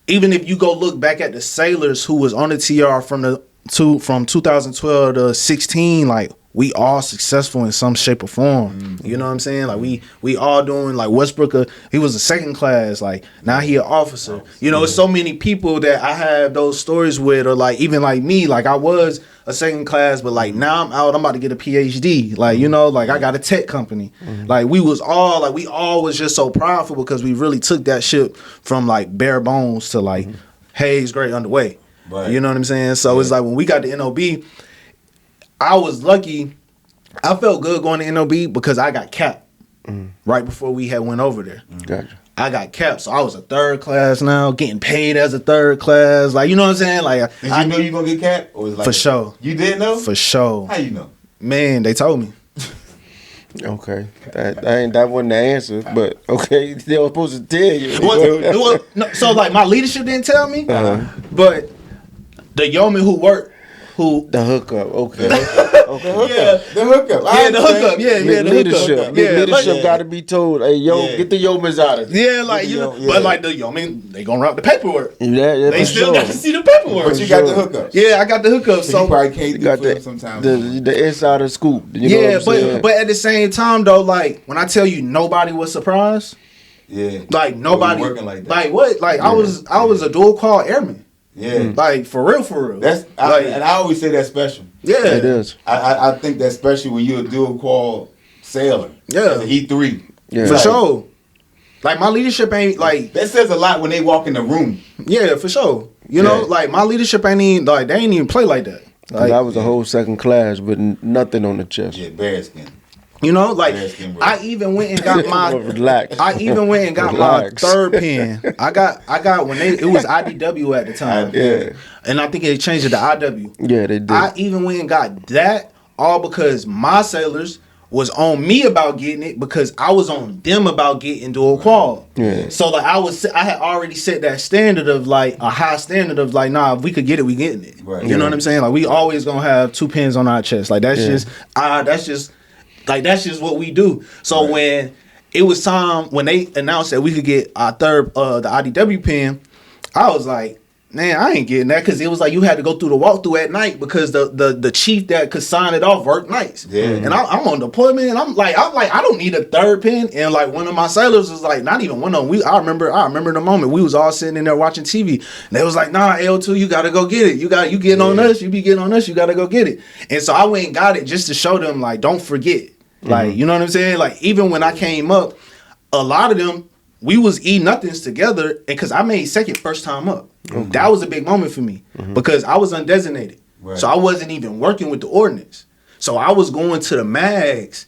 A: even if you go look back at the sailors who was on the TR from 2012 to 16, like we all successful in some shape or form. You know what I'm saying? Like we all doing, like Westbrook, he was a second class, like now he an officer. You know, it's so many people that I have those stories with, or like even like me, like I was a second class, but like now I'm out, I'm about to get a PhD. Like, you know, like I got a tech company. Like we all was just so proudful because we really took that ship from like bare bones to like, hey, it's great underway. Right. You know what I'm saying? So it's like when we got to NOB, I was lucky. I felt good going to NOB because I got capped right before we had went over there.
C: Gotcha.
A: I got capped, so I was a third class now, getting paid as a third class. Like, you know what I'm saying? Like,
B: did you know you gonna get capped? Or was it like
A: for sure.
B: You did know?
A: For sure.
B: How you know?
A: Man, they told me.
C: Okay, that wasn't the answer, but okay, they were supposed to tell you.
A: No, so like my leadership didn't tell me, but the yeoman who worked.
C: The hookup, okay.
B: The hookup.
A: The hookup.
C: Leadership got to be told, hey, get the yeomans out of
A: here. Yeah, like but like the yeoman, they gonna route the paperwork.
C: Yeah,
A: they still got to see the paperwork.
B: But you got the hookup.
A: Yeah, I got the hookup.
B: So you probably can't do it sometimes.
C: The insider scoop. You know
A: but at the same time though, like when I tell you nobody was surprised.
B: Yeah.
A: Like nobody
B: working like that.
A: Like what? Like I was a dual call airman. Yeah, like for real.
B: And I always say that's special.
A: Yeah,
C: it is.
B: I think that's special when you're a dual qual sailor.
A: Yeah,
B: E3.
A: Yeah, for sure. Like my leadership ain't like
B: that says a lot when they walk in the room.
A: Yeah, for sure. You know, like my leadership ain't even like they ain't even play like that. Like,
C: I was a whole second class with nothing on the chest.
B: Yeah, bearskin.
A: You know, like I even went and got my my third pin. I got when it was IDW at the time.
C: Yeah.
A: And I think they changed it to IW.
C: Yeah, they did.
A: I even went and got that all because my sailors was on me about getting it because I was on them about getting dual qual.
C: Yeah.
A: So like I had already set that standard of like a high standard of like, nah, if we could get it, we getting it.
B: Right.
A: You know what I'm saying? Like we always gonna have 2 pins on our chest. Like that's just what we do. So when it was time, when they announced that we could get our third, the IDW pin, I was like, Man, I ain't getting that because it was like you had to go through the walkthrough at night because the chief that could sign it off worked nights.
B: Yeah.
A: And I'm on deployment and I'm like, I don't need a third pen. And like one of my sailors was like, not even one of them. I remember the moment we was all sitting in there watching TV. And they was like, nah, L2, you gotta go get it. You getting on us, you be getting on us, you gotta go get it. And so I went and got it just to show them like, don't forget. Like, you know what I'm saying? Like even when I came up, a lot of them, we was nothings together, and because I made second first time up. That was a big moment for me because I was undesignated. Right. So I wasn't even working with the ordnance. So I was going to the mags.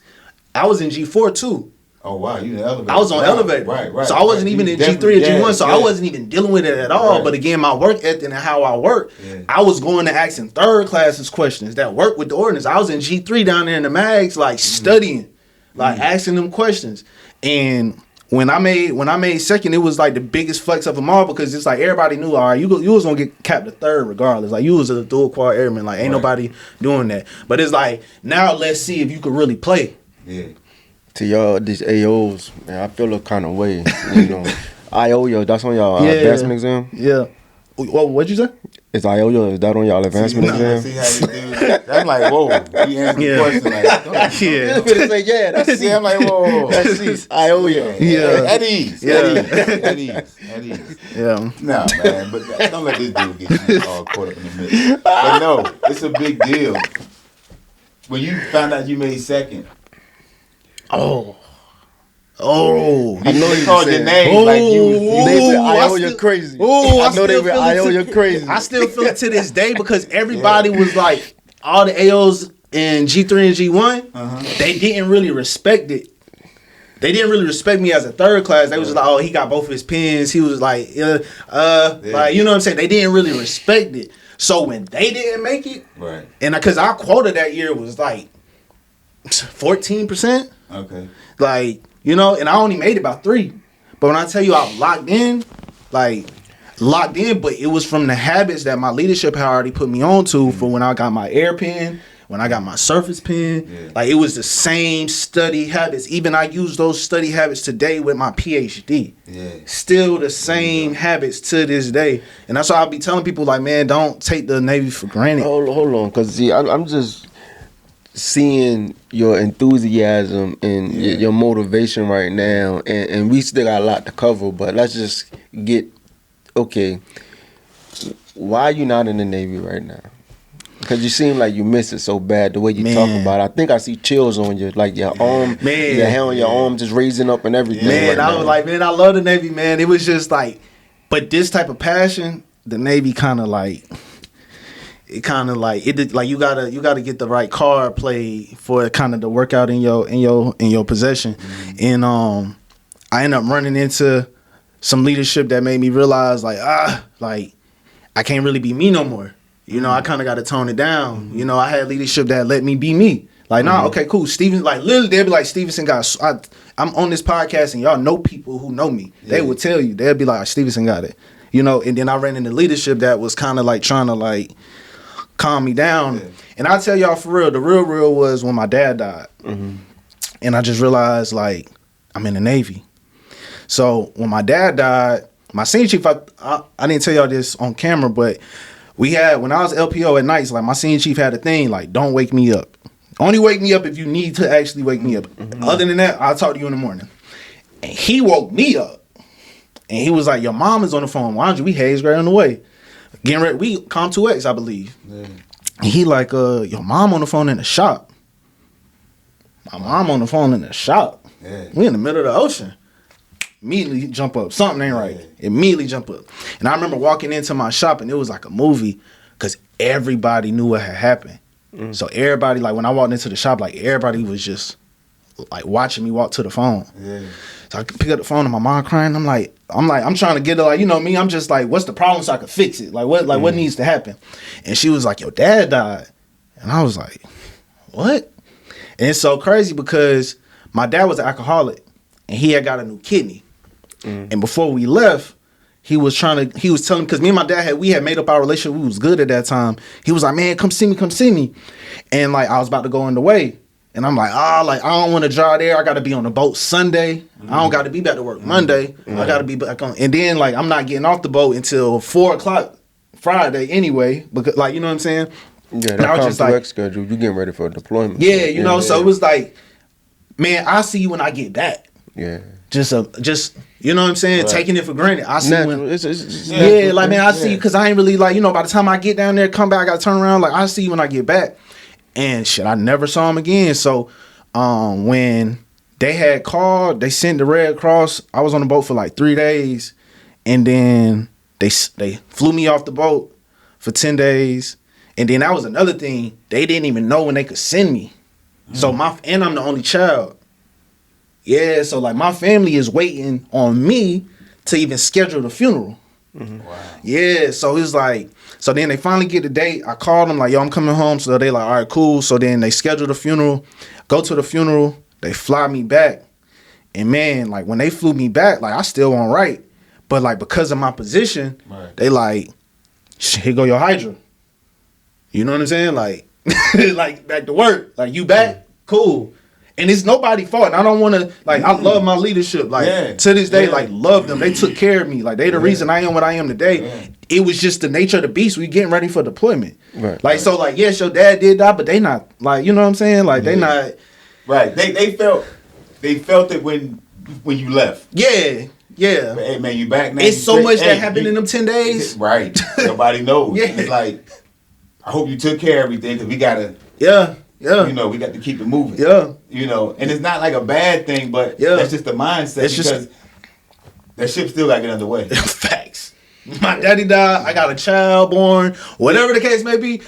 A: I was in G4 too.
B: Oh wow, you in the elevator.
A: I was on elevator. Right. So I wasn't even in G3 or G1, so I wasn't even dealing with it at all. Right. But again, my work ethic and how I work, I was going to asking third classes questions that work with the ordnance. I was in G3 down there in the mags, like studying, like asking them questions. And when I made second, it was like the biggest flex of them all because it's like everybody knew, all right, you was gonna get capped to third regardless. Like you was a dual quad airman, like ain't nobody doing that. But it's like now let's see if you could really play. Yeah.
C: To y'all, these AOs, man, I feel a kind of way. You know, IOYO, that's on y'all advancement exam.
A: Yeah. What'd you say?
C: Is IOYO, is that on y'all advancement exam?
B: See how you do. I'm like, whoa. He answered the question like,
C: yeah. I'm gonna say, yeah, that's
B: I'm like, whoa.
C: That's IOYO.
B: Yeah. At ease. At ease.
A: Yeah.
B: No, man, but don't let this dude get you all caught up in the mix. But no, it's a big deal. When you found out you made second.
A: Oh,
B: I know they called your name like you.
C: They said, IOYO crazy. I know they were IOYO crazy.
A: I still feel it to this day because everybody was like, all the AOs in G3 and G1, they didn't really respect it. They didn't really respect me as a third class. They was just like, oh, he got both of his pins. He was like, like, you know what I'm saying? They didn't really respect it. So when they didn't make it,
B: right?
A: And because our quota that year was like 14%.
B: Okay.
A: Like, you know, and I only made about 3. But when I tell you I was locked in, but it was from the habits that my leadership had already put me on to for when I got my air pen, when I got my surface pen. Yeah. Like, it was the same study habits. Even I use those study habits today with my PhD. Yeah. Still the same habits to this day. And that's why I'll be telling people, like, man, don't take the Navy for granted.
C: Hold on, because, see, I'm just seeing your enthusiasm and your motivation right now, and we still got a lot to cover, but let's just get, okay, why are you not in the Navy right now? Because you seem like you miss it so bad the way you talk about it. I think I see chills on you, like your arm, your hand on your arm just raising up and everything.
A: Man, I was like, man, I love the Navy, man. It was just like, but this type of passion, the Navy kind of like, it kind of like it like you gotta get the right card play for it kind of to work out in your possession. And I ended up running into some leadership that made me realize like I can't really be me no more. You know, I kind of got to tone it down. You know, I had leadership that let me be me. Like, nah, okay, cool. Steven, like, literally, they'd be like, Stevenson I'm on this podcast and y'all know people who know me. They would tell you. They'd be like, Stevenson got it. You know, and then I ran into leadership that was kind of like trying to like calm me down. Yeah. And I tell y'all for real, the real was when my dad died. And I just realized, like, I'm in the Navy. So when my dad died, my senior chief, I didn't tell y'all this on camera, but when I was LPO at nights, like my senior chief had a thing, like, don't wake me up. Only wake me up if you need to actually wake me up. Other than that, I'll talk to you in the morning. And he woke me up. And he was like, your mom is on the phone. Why don't you? We Hayes right on the way. Getting ready, we Com2X, I believe. Yeah. And he like, your mom on the phone in the shop. My mom on the phone in the shop. Yeah. We in the middle of the ocean. Immediately jump up. Something ain't right. Immediately jump up. And I remember walking into my shop and it was like a movie because everybody knew what had happened. So everybody, like when I walked into the shop, like everybody was just like watching me walk to the phone. Yeah. So I pick up the phone and my mom crying. I'm trying to get her, like, you know me, I'm just like, what's the problem so I can fix it? Like what needs to happen? And she was like, your dad died. And I was like, what? And it's so crazy because my dad was an alcoholic and he had got a new kidney. And before we left, he was telling me, because me and my dad we had made up our relationship. We was good at that time. He was like, man, come see me. And like, I was about to go on the way. And I'm like, I don't want to drive there. I got to be on the boat Sunday. I don't got to be back to work Monday. I got to be back on. And then like, I'm not getting off the boat until 4:00 Friday anyway, because like, you know what I'm saying?
C: Yeah,
A: And
C: that
A: I was
C: comes
A: just
C: to
A: like,
C: work schedule. You getting ready for deployment.
A: yeah, you know. So it was like, man, I'll see you when I get back.
C: Yeah.
A: Just you know what I'm saying?
B: Right.
A: Taking it for granted. I see
C: Natural.
A: when.
C: It's
A: Yeah,
C: natural.
A: like, man, I see you because I ain't really like, you know, by the time I get down there, come back, I gotta turn around. Like, I see you when I get back. And shit, I never saw him again. So when they had called, they sent the Red Cross. I was on the boat for like 3 days. And then they flew me off the boat for 10 days. And then that was another thing. They didn't even know when they could send me. So and I'm the only child. Yeah, so like my family is waiting on me to even schedule the funeral.
B: Wow.
A: Yeah, so it's like, so then they finally get the date. I called them like, yo, I'm coming home. So they like, all right, cool. So then they schedule the funeral, go to the funeral, they fly me back. And man, like when they flew me back, like I still on right. But like because of my position, they like, here go your Hydra. You know what I'm saying? Like, like back to work. Like you back? Cool. And it's nobody's fault. And I don't want to, like, I love my leadership. Like, to this day, like, love them. They took care of me. Like, they the reason I am what I am today. Yeah. It was just the nature of the beast. We getting ready for deployment. Right. Like, so, like, yes, your dad did die, but they not, like, you know what I'm saying? Like, they not.
B: Right. They felt it when you left.
A: Yeah. Yeah.
B: But, hey, man, you back now.
A: It's so much that happened in them 10 days.
B: Right. Nobody knows.
A: Yeah.
B: It's like, I hope you took care of everything because we got to.
A: Yeah. Yeah.
B: You know, we got to keep it moving.
A: Yeah.
B: You know, and it's not like a bad thing, but that's just the mindset
A: it's
B: because that ship still got to get underway.
A: Facts. My daddy died. I got a child born. Whatever the case may be,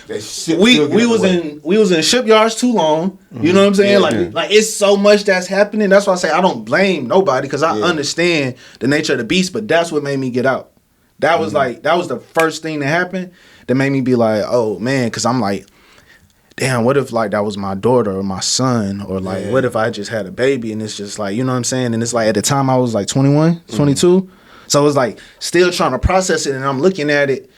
A: we was in shipyards too long. You know what I'm saying? Like it's so much that's happening. That's why I say I don't blame nobody because I understand the nature of the beast. But that's what made me get out. That was like that was the first thing that happened that made me be like, oh man, because I'm like, damn, what if like that was my daughter or my son or like what if I just had a baby and it's just like, you know what I'm saying? And it's like at the time I was like 21, 22. So it was like still trying to process it and I'm looking at it.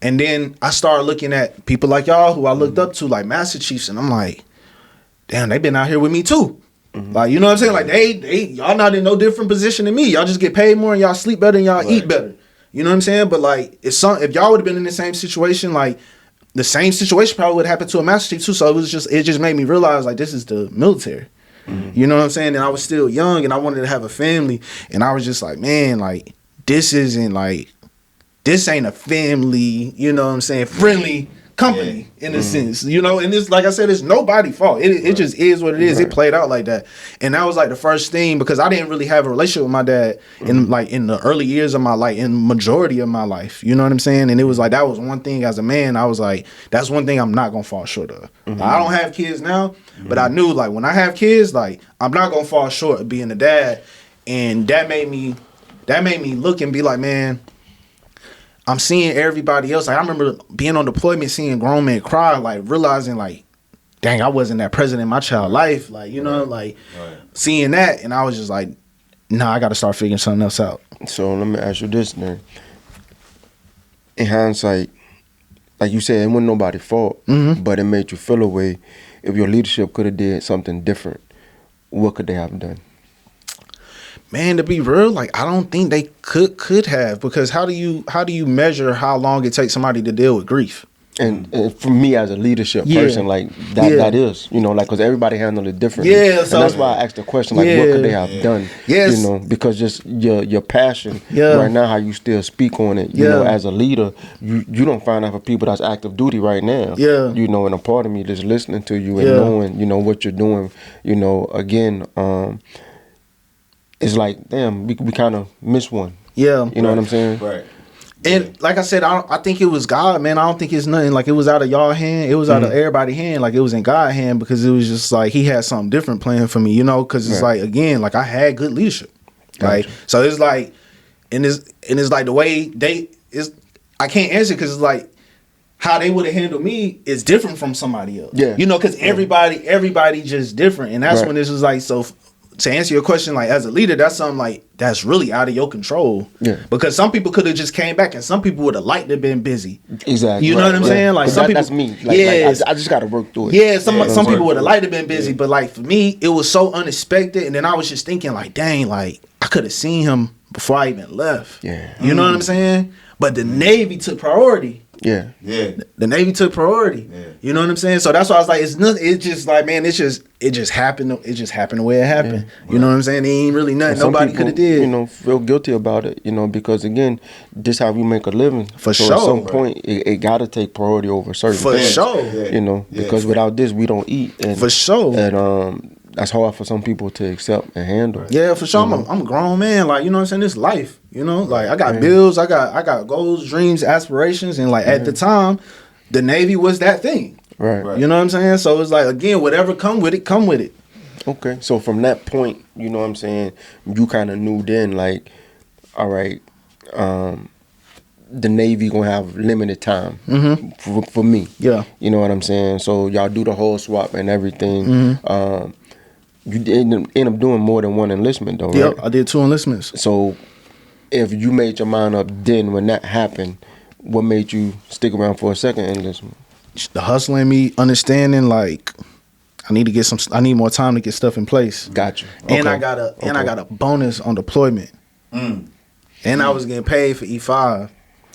A: And then I started looking at people like y'all who I looked up to, like Master Chiefs, and I'm like, damn, they been out here with me too. Like, you know what I'm saying? Like they y'all not in no different position than me. Y'all just get paid more and y'all sleep better and y'all eat better. You know what I'm saying? But like if y'all would have been in the same situation, like the same situation probably would happen to a Master Chief too. So it just made me realize like this is the military. You know what I'm saying? And I was still young and I wanted to have a family. And I was just like, man, like this ain't a family, you know what I'm saying, friendly company in a sense, you know. And it's like I said, it's nobody's fault. It just is what it is. It played out like that. And that was like the first thing because I didn't really have a relationship with my dad in the early years of my life, in majority of my life. You know what I'm saying? And it was like that was one thing as a man, I was like, that's one thing I'm not gonna fall short of. Like, I don't have kids now, but I knew like when I have kids, like I'm not gonna fall short of being a dad. And that made me look and be like, man, I'm seeing everybody else. Like I remember being on deployment, seeing grown men cry, like realizing like, dang, I wasn't that present in my child's life. Like, you know, like seeing that. And I was just like, nah, I got to start figuring something else out.
C: So let me ask you this then. In hindsight, like you said, it wasn't nobody's fault, but it made you feel a way. If your leadership could have did something different, what could they have done?
A: Man, to be real, like I don't think they could have, because how do you measure how long it takes somebody to deal with grief?
C: And for me as a leadership person, like that is, you know, like because everybody handled it differently.
A: Yeah, so
C: and that's why I asked the question, like, what could they have done?
A: Yes.
C: You know, because just your passion right now, how you still speak on it. You know, as a leader, you don't find out for people that's active duty right now. Yeah. You know, and a part of me just listening to you and knowing, you know, what you're doing. You know, again, it's like, damn, we kind of miss one. Yeah. You know what I'm saying?
B: Right.
A: And like I said, I think it was God, man. I don't think it's nothing. Like it was out of y'all hand. It was out of everybody's hand. Like it was in God's hand, because it was just like he had something different planned for me, you know. Because it's like, again, like I had good leadership. Like so, it's like, and it's like the way I can't answer, because it's like how they would have handled me is different from somebody else. Yeah, you know, because everybody just different, and that's when this was like so. To answer your question, like as a leader, that's something like that's really out of your control. Yeah. Because some people could have just came back, and some people would have liked to have been busy. Exactly. You know what I'm saying? Like some people. That's me. Like, I just got to work through it. Yeah. Some people would have liked to have been busy, but like for me, it was so unexpected. And then I was just thinking, like, dang, like I could have seen him before I even left. Yeah. You know what I'm saying? But the Navy took priority.
C: Yeah.
A: The Navy took priority.
B: Yeah.
A: You know what I'm saying? So that's why I was like, it's nothing. It's just like, man, it just happened. It just happened the way it happened.
B: Yeah.
A: You know what I'm saying? It ain't really nothing nobody could have did.
C: You know, feel guilty about it. You know, because again, this how we make a living.
A: For
C: so
A: sure.
C: At some point, it got to take priority over certain
A: For
C: things.
A: sure.
C: You know, because without this, we don't eat. And,
A: For sure.
C: And that's hard for some people to accept and handle.
A: Yeah, for sure. I'm a grown man. Like, you know what I'm saying? This life. You know, like I got bills. I got goals, dreams, aspirations, and like at the time, the Navy was that thing.
C: Right.
A: You know what I'm saying? So it's like, again, whatever come with it, come with it.
C: Okay. So from that point, you know what I'm saying, you kind of knew then, like, all right, the Navy gonna have limited time for me.
A: Yeah.
C: You know what I'm saying? So y'all do the whole swap and everything. You end up doing more than one enlistment though, right?
A: Yep, I did 2 enlistments.
C: So if you made your mind up then when that happened, what made you stick around for a second enlistment?
A: The hustling me, understanding like I need more time to get stuff in place.
C: Gotcha.
A: And I got a bonus on deployment. And I was getting paid for E5.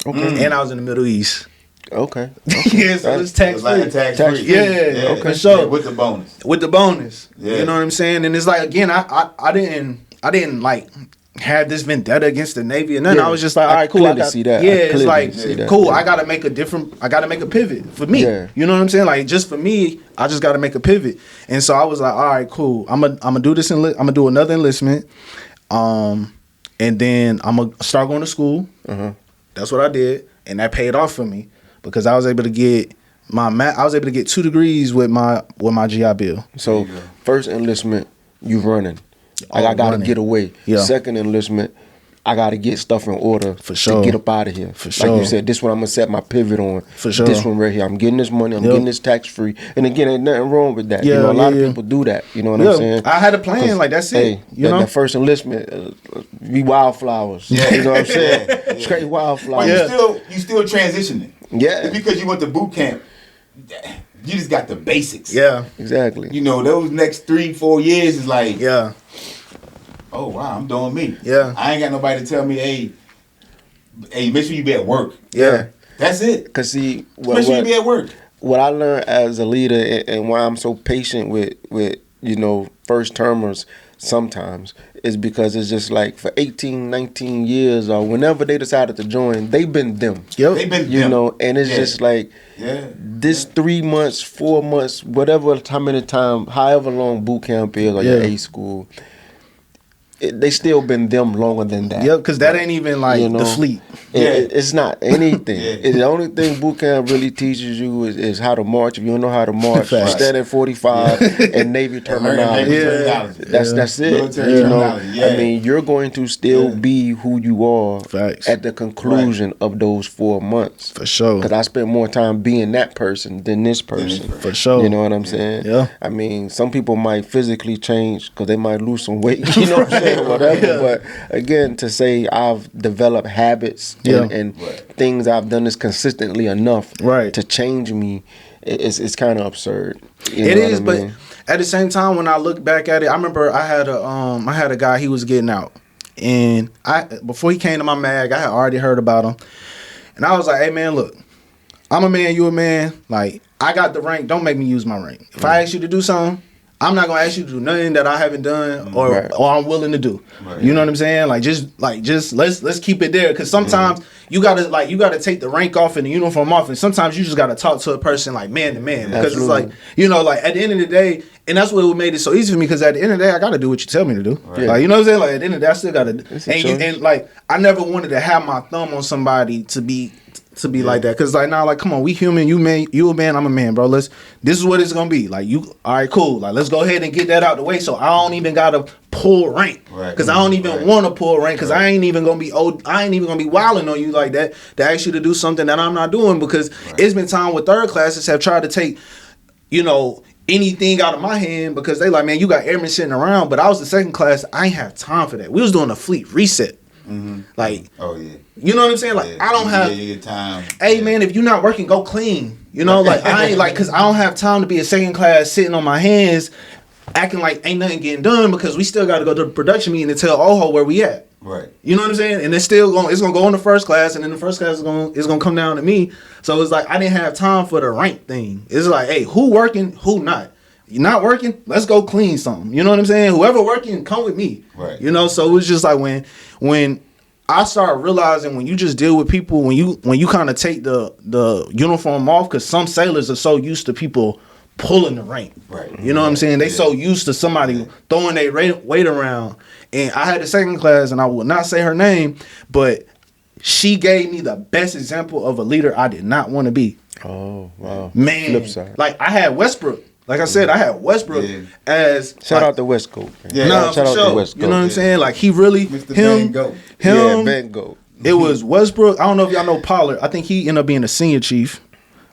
A: Okay. And I was in the Middle East.
C: Okay.
A: Yeah, so it's tax free.
B: Tax free.
A: Yeah, okay. So
B: with the bonus.
A: With the bonus.
B: Yeah.
A: You know what I'm saying? And it's like, again, I didn't like have this vendetta against the Navy and nothing.
C: Yeah.
A: I was just like, all right, cool.
C: clearly see that.
A: Yeah,
C: I
A: it's
C: clearly
A: like,
C: see that.
A: cool.
C: Yeah.
A: I gotta make a pivot for me.
C: Yeah.
A: You know what I'm saying? Like, just for me, I just gotta make a pivot. And so I was like, all right, cool. I'm gonna do this. I'm gonna do another enlistment. And then I'm gonna start going to school. That's what I did, and that paid off for me because I was able to get I was able to get 2 degrees with my GI Bill.
C: So first enlistment, you running. Like I gotta get away.
A: Yeah.
C: Second enlistment, I gotta get stuff in order
A: For sure.
C: to get up out of here.
A: For sure.
C: Like you said, this one I'm gonna set my pivot on.
A: For sure.
C: This one right here, I'm getting this money. I'm getting this tax free. And again, ain't nothing wrong with that.
A: Yeah,
C: you know, a lot of
A: yeah.
C: people do that. You know what I'm saying?
A: I had a plan. Like that's it.
C: Hey,
A: You know.
C: that first enlistment, we wildflowers.
B: Yeah.
C: You know what I'm saying? Straight wildflowers.
B: But you still transitioning.
C: Yeah.
B: It's because you went to boot camp. You just got the basics.
A: Yeah.
C: Exactly.
B: You know, those next 3-4 years is like,
A: Yeah.
B: oh wow, I'm doing me.
A: Yeah.
B: I ain't got nobody to tell me, hey, make sure you be at work.
A: Yeah.
B: That's it.
C: Cause see,
B: Make sure you be at work.
C: what I learned as a leader and why I'm so patient with you know first termers sometimes is because it's just like for 18, 19 years or whenever they decided to join, they've been them.
A: Yep.
B: They've been
C: You
B: them.
C: know, and it's
B: Yeah.
C: just like this 3 months, 4 months, whatever time, however long boot camp is or your
A: Yeah.
C: A school, they still been them longer than that.
A: Yep. Because that ain't even like
C: You know?
A: the fleet.
C: It's not anything.
B: Yeah.
C: The only thing boot camp really teaches you is how to march. If you don't know how to march,
A: Facts.
C: stand at 45 and Navy terminology.
A: Yeah.
C: That's it.
B: Military
C: You know,
B: terminology, yeah.
C: I mean, you're going to still be who you are
A: Facts.
C: at the conclusion of those 4 months.
A: For sure.
C: Because I spent more time being that person than this person.
A: For sure.
C: You know what I'm saying?
A: Yeah.
C: I mean, some people might physically change because they might lose some weight. You know what I'm saying? Whatever.
A: Yeah.
C: But again, to say I've developed habits and things I've done this consistently enough to change me, it's kind of absurd. You know
A: It is,
C: what I mean?
A: but at the same time, when I look back at it, I remember I had a guy. He was getting out, and before he came to my mag, I had already heard about him, and I was like, "Hey man, look, I'm a man, you a man. Like I got the rank. Don't make me use my rank. If I ask you to do something, I'm not gonna ask you to do nothing that I haven't done or I'm willing to do.
B: Right.
A: You know what I'm saying? Like just let's keep it there. Cause sometimes you gotta take the rank off and the uniform off, and sometimes you just gotta talk to a person like man to man. Because it's like, you know, like at the end of the day, and that's what made it so easy for me, because at the end of the day I gotta do what you tell me to do.
B: Right.
A: Like, you know what I'm saying? Like at the end of the day I still gotta
C: choice.
A: and like I never wanted to have my thumb on somebody to be like that, because like now, like, come on, we human, you a man, I'm a man, bro. This is what it's gonna be. Like, you, all right, cool. Like, let's go ahead and get that out the way, so I don't even gotta pull rank, because I don't even want to pull rank, because I ain't even gonna be wilding on you like that to ask you to do something that I'm not doing, because it's been time where third classes have tried to take, you know, anything out of my hand, because they like, man, you got airmen sitting around, but I was the second class, I ain't have time for that. We was doing a fleet reset. Like,
B: oh yeah,
A: you know what I'm saying? Like, I don't have
B: time.
A: Hey man, if you're not working, go clean. You know, like I ain't like, cause I don't have time to be a second class sitting on my hands, acting like ain't nothing getting done, because we still got to go to the production meeting and tell Oho where we at.
B: Right.
A: You know what I'm saying? And it's gonna go in the first class, and then the first class is gonna come down to me. So it's like I didn't have time for the rank thing. It's like, hey, who working, who not? You're not working? Let's go clean something. You know what I'm saying? Whoever working, come with me.
B: Right.
A: You know, so it was just like when I started realizing when you just deal with people, when you kind of take the uniform off, because some sailors are so used to people pulling the rank.
B: Right.
A: You know what I'm saying? They so used to somebody throwing their weight around. And I had a second class, and I will not say her name, but she gave me the best example of a leader I did not want to be.
C: Oh, wow.
A: Man.
C: Flip side.
A: Like, I had Westbrook. Like I said, I had Westbrook as...
C: Shout out to West Coast.
A: Yeah, shout out to West Coast. You know what I'm saying? Like, he really...
B: Mr. Van Gogh.
C: Van Gogh.
A: It was Westbrook. I don't know if y'all know Pollard. I think he ended up being a senior chief.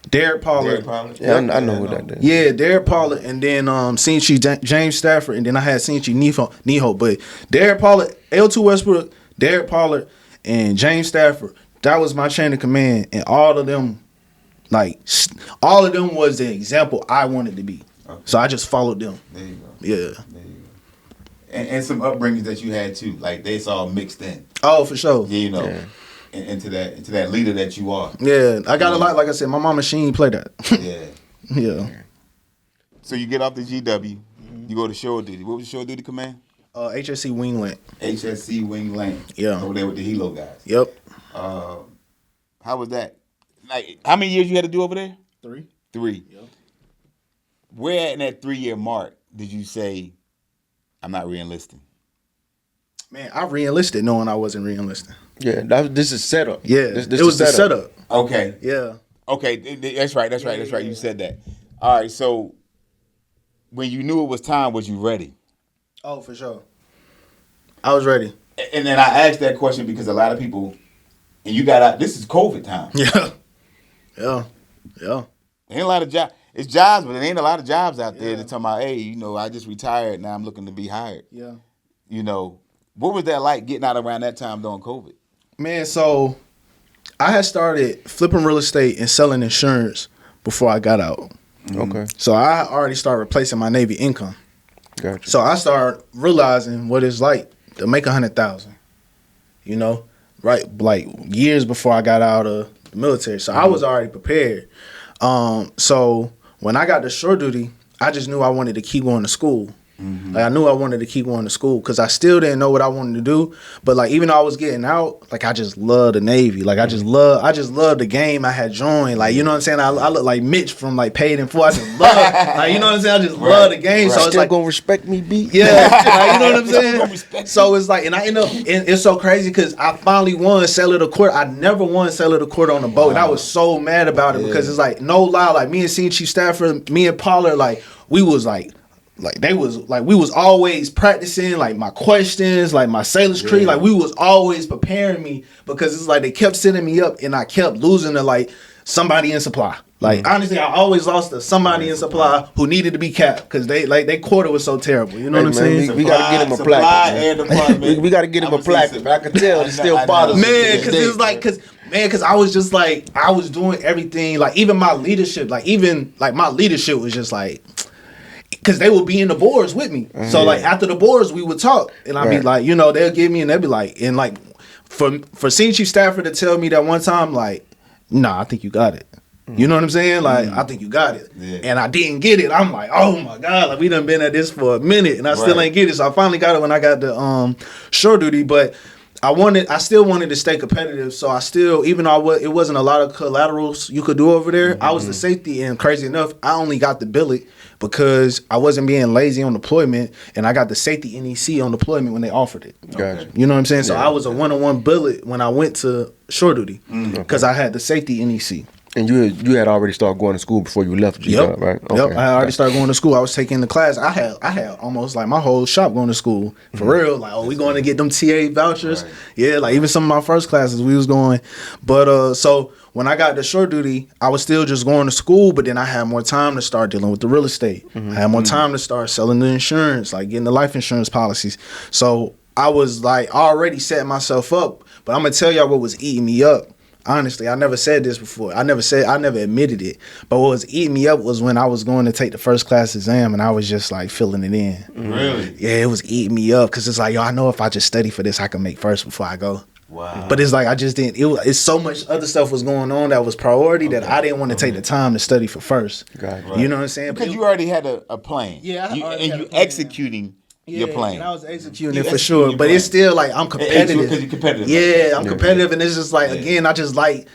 A: Derek Pollard.
C: Yeah, I know who that is.
A: Yeah, Derek Pollard, and then senior chief James Stafford, and then I had senior chief Neho. But Derek Pollard, L2 Westbrook, Derek Pollard, and James Stafford. That was my chain of command, and all of them was the example I wanted to be. Okay. So I just followed them.
B: There you go.
A: Yeah.
B: There you go. And some upbringings that you had too, like it's all mixed in.
A: Oh, for sure.
B: Yeah, you know. Yeah. Into that leader that you are.
A: Yeah, I got a lot. Like I said, my mama, she ain't play that. Yeah.
B: So you get off the GW, you go to shore duty. What was the shore duty command?
A: HSC Wingland.
B: HSC Wingland.
A: Yeah.
B: Over there with the Hilo guys.
A: Yep.
B: How was that? Like, how many years you had to do over there?
A: 3.
B: Yep. Where in that 3-year mark did you say, I'm not re-enlisting?
A: Man, I re-enlisted knowing I wasn't re-enlisting.
C: Yeah, this is setup.
A: Yeah, this was the setup.
B: Okay.
A: Yeah.
B: Okay, that's right. You said that. All right, so when you knew it was time, was you ready?
A: Oh, for sure. I was ready.
B: And then I asked that question because a lot of people, and you got out, this is COVID time.
A: Yeah.
B: There ain't a lot of jobs. It's jobs, but there ain't a lot of jobs out there that talking about, hey, you know, I just retired, now I'm looking to be hired.
A: Yeah.
B: You know, what was that like getting out around that time during COVID?
A: Man, so I had started flipping real estate and selling insurance before I got out.
C: Okay.
A: So I already started replacing my Navy income.
C: Gotcha.
A: So I started realizing what it's like to make $100,000. You know, right? Like years before I got out of the military. So I was already prepared. So when I got to shore duty, I just knew I wanted to keep going to school. Mm-hmm. Like I knew I wanted to keep going to school because I still didn't know what I wanted to do. But like even though I was getting out, like I just love the Navy. Like I just love the game I had joined. Like you know what I'm saying? I look like Mitch from like Paid in Full. I just love like you know what I'm saying? I just love the game. So it's
C: still
A: like
C: gonna respect me, B.
A: Yeah, like, you know what I'm saying? So it's like, and I end up, and it's so crazy because I finally won Sailor to Court. I never won Sailor to Court on a boat, and I was so mad about it because it's like no lie, like me and Senior Chief Stafford, me and Pollard, like we was like they was like we was always practicing like my questions, like my sailor's tree, like we was always preparing me because it's like they kept setting me up and I kept losing to like somebody in supply. Like honestly, I always lost to somebody in supply who needed to be capped because they quarter was so terrible. You know what I'm saying?
C: We gotta get him a plaque. We gotta get him a plaque. I can tell it still bothers
A: man, because it's like because I was just like I was doing everything like even my leadership my leadership was just like. Because they would be in the boards with me. So, like, after the boards, we would talk. And I'd be like, you know, they'll give me and they'll be like, and like, for Senior Chief Stafford to tell me that one time, like, nah, I think you got it. You know what I'm saying? Like, I think you got it. Yeah. And I didn't get it. I'm like, oh my God, like, we done been at this for a minute and I still ain't get it. So I finally got it when I got the shore duty. But I still wanted to stay competitive. So I still, even though it wasn't a lot of collaterals you could do over there, I was the safety. And crazy enough, I only got the billet because I wasn't being lazy on deployment, and I got the safety NEC on deployment when they offered it.
C: Gotcha.
A: You know what I'm saying? So I was a 1-on-1 billet when I went to shore duty because I had the safety NEC.
C: And you had already started going to school before you left G-Dub, right? Okay.
A: Yep, I already started going to school. I was taking the class. I had almost like my whole shop going to school. For real. Like, we going to get them TA vouchers. Right. Yeah, like even some of my first classes we was going. But so when I got to shore duty, I was still just going to school, but then I had more time to start dealing with the real estate. I had more time to start selling the insurance, like getting the life insurance policies. So I was like already setting myself up. But I'm going to tell y'all what was eating me up. honestly, I never said this before. I never admitted it. But what was eating me up was when I was going to take the first class exam and I was just like filling it in.
B: Really?
A: Yeah, it was eating me up because it's like, yo, I know if I just study for this, I can make first before I go.
B: Wow.
A: But it's like I just didn't. It's so much other stuff was going on that was priority that I didn't want to take the time to study for first.
C: Right.
A: You know what I'm saying?
B: Because you already had a plan.
A: Yeah, I already had
B: you
A: a plan.
B: executing your plan.
A: And I was executing it for sure. But it's still like I'm competitive.
B: Because you're competitive.
A: Yeah, I'm competitive, and it's just like again, I just like.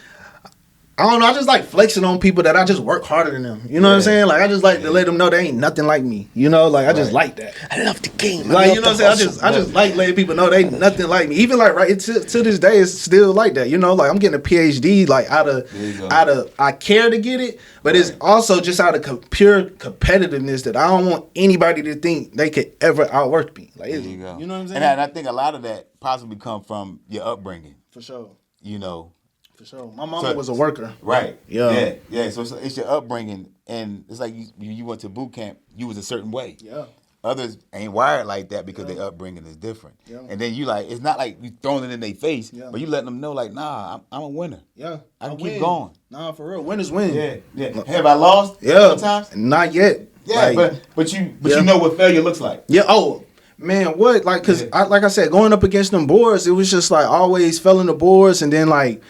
A: I don't know. I just like flexing on people that I just work harder than them. You know what I'm saying? Like I just like to let them know they ain't nothing like me. You know, like I just like that.
C: I love the game.
A: Like you know what I'm saying? I just like letting people know they ain't nothing like me. Even like right to this day, it's still like that. You know, like I'm getting a PhD like out of I care to get it, but it's also just out of pure competitiveness that I don't want anybody to think they could ever outwork me. Like
B: There you go.
A: You know what I'm saying?
B: And I think a lot of that possibly come from your upbringing.
A: For sure.
B: You know.
A: For sure. My mama was a worker.
B: Right.
A: Yeah.
B: Yeah. So it's your upbringing, and it's like you went to boot camp. You was a certain way.
A: Yeah.
B: Others ain't wired like that because their upbringing is different.
A: Yeah.
B: And then you like, it's not like you throwing it in their face,
A: Yeah.
B: but you letting them know like, nah, I'm a winner.
A: Yeah.
B: I can keep going.
A: Nah, for real. Winners win.
B: Yeah. Have I lost?
A: Yeah.
B: Sometimes.
A: Not yet.
B: Yeah,
A: Like,
B: but you know what failure looks like.
A: yeah. Oh. Man, what? Like, cause like I said, going up against them boards, it was just like always fell in the boards, and then like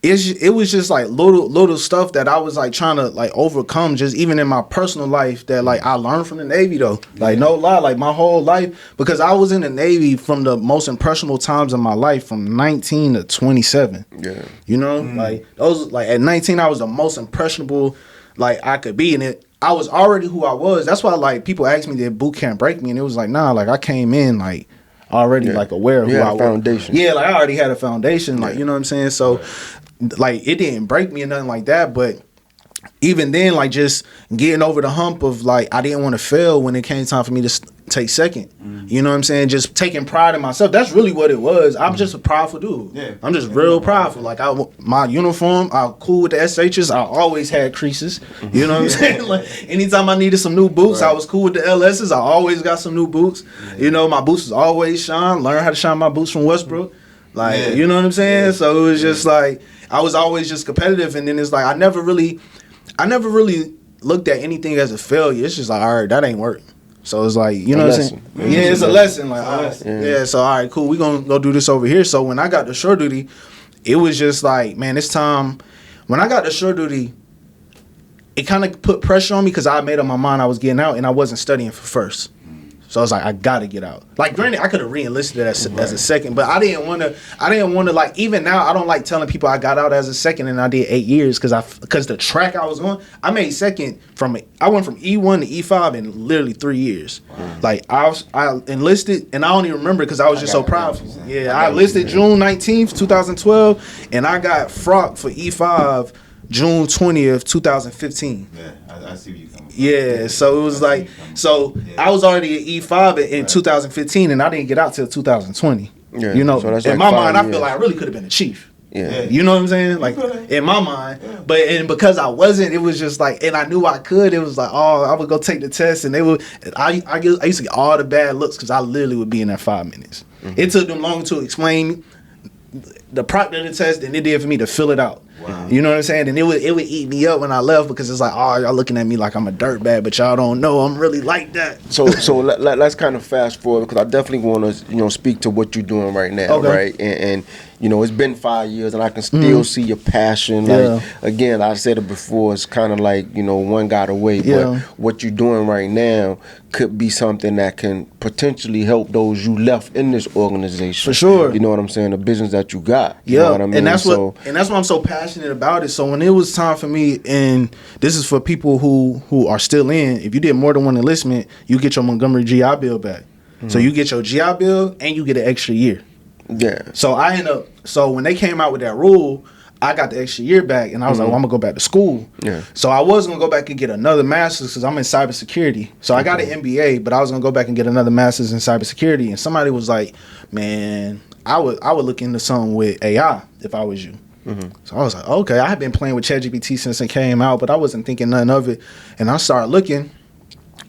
A: it was just like little stuff that I was like trying to like overcome, just even in my personal life that like I learned from the Navy though. Like no lie, like my whole life, because I was in the Navy from the most impressionable times of my life, from 19 to 27.
C: Yeah,
A: you know, like those like at 19 I was the most impressionable like I could be, and I was already who I was. That's why like people asked me did boot camp break me, and it was like nah, like I came in like already like aware of who I was.
C: Foundation.
A: Yeah, like I already had a foundation, like you know what I'm saying. So like it didn't break me or nothing like that, but even then, like just getting over the hump of like I didn't want to fail when it came time for me to take second. You know what I'm saying? Just taking pride in myself. That's really what it was. I'm just a prideful dude.
B: Yeah.
A: I'm just real prideful. Like my uniform, I'm cool with the SHs. I always had creases. You know what I'm saying? Like anytime I needed some new boots, I was cool with the LSs. I always got some new boots. You know, my boots was always shine. Learn how to shine my boots from Westbrook. Like you know what I'm saying? So it was just like I was always just competitive, and then it's like I never really looked at anything as a failure. It's just like, all right, that ain't work. So it's like, you know what I'm saying? Yeah, it's a lesson. Like, all right, yeah, so all right, cool. We're going to go do this over here. So when I got to shore duty, it was just like, man, it's time. When I got to shore duty, it kind of put pressure on me because I made up my mind I was getting out and I wasn't studying for first. So I was like, I gotta get out. Like, granted, I could have re-enlisted as a second, but I didn't want to. Like, even now, I don't like telling people I got out as a second and I did 8 years because the track I was on, I made second I went from E1 to E5 in literally 3 years. Wow. Like I enlisted, and I don't even remember because I was just so proud. Yeah, I enlisted June 19th, 2012, and I got frocked for E5 June 20th, 2015.
B: Yeah, I see where you coming from.
A: Yeah, so it was like, I was already at E5 in 2015, and I didn't get out till 2020. Yeah, you know, so that's in like my mind, I feel like I really could have been a chief. Yeah, you know what I'm saying? Like in my mind, but because I wasn't, it was just like, and I knew I could. It was like, oh, I would go take the test, and I used to get all the bad looks because I literally would be in there 5 minutes. It took them long to explain the proctor of the test than it did for me to fill it out. Wow. You know what I'm saying? And it would eat me up when I left because it's like, oh, y'all looking at me like I'm a dirtbag, but y'all don't know I'm really like that.
C: So let's kind of fast forward because I definitely want to speak to what you're doing right now, right? And it's been 5 years and I can still see your passion. Like again, I said it before, it's kind of like one got away, but what you're doing right now could be something that can potentially help those you left in this organization.
A: For sure.
C: You know what I'm saying? The business that you got.
A: Yeah,
C: you know what I mean?
A: And that's why I'm so passionate about it. So when it was time for me, and this is for people who are still in, if you did more than one enlistment, you get your Montgomery GI Bill back. So you get your GI Bill and you get an extra year.
C: Yeah.
A: So when they came out with that rule, I got the extra year back, and I was like, well, I'm gonna go back to school.
C: Yeah.
A: So I was gonna go back and get another master's because I'm in cybersecurity. So I got an MBA, but I was gonna go back and get another master's in cybersecurity. And somebody was like, man, I would look into something with AI if I was you. So I was like, okay, I had been playing with ChatGPT since it came out, but I wasn't thinking nothing of it. And I started looking,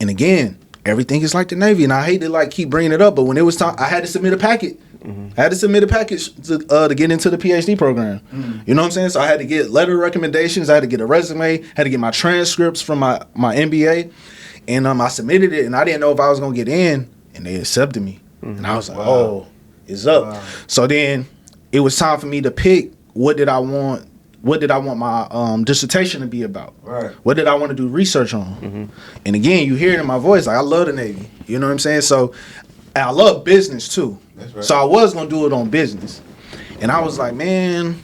A: and again, everything is like the Navy, and I hate to like keep bringing it up, but when it was time, I had to submit a packet I had to submit a package to get into the PhD program. You know what I'm saying? So I had to get letter recommendations. I had to get a resume. Had to get my transcripts from my MBA. And I submitted it, and I didn't know if I was going to get in, and they accepted me. And I was like, oh, it's up. Wow. So then it was time for me to pick what did I want my dissertation to be about. Right. What did I want to do research on? And again, you hear it in my voice, like I love the Navy. You know what I'm saying? So and I love business too. That's right. So I was going to do it on business. And I was like, man,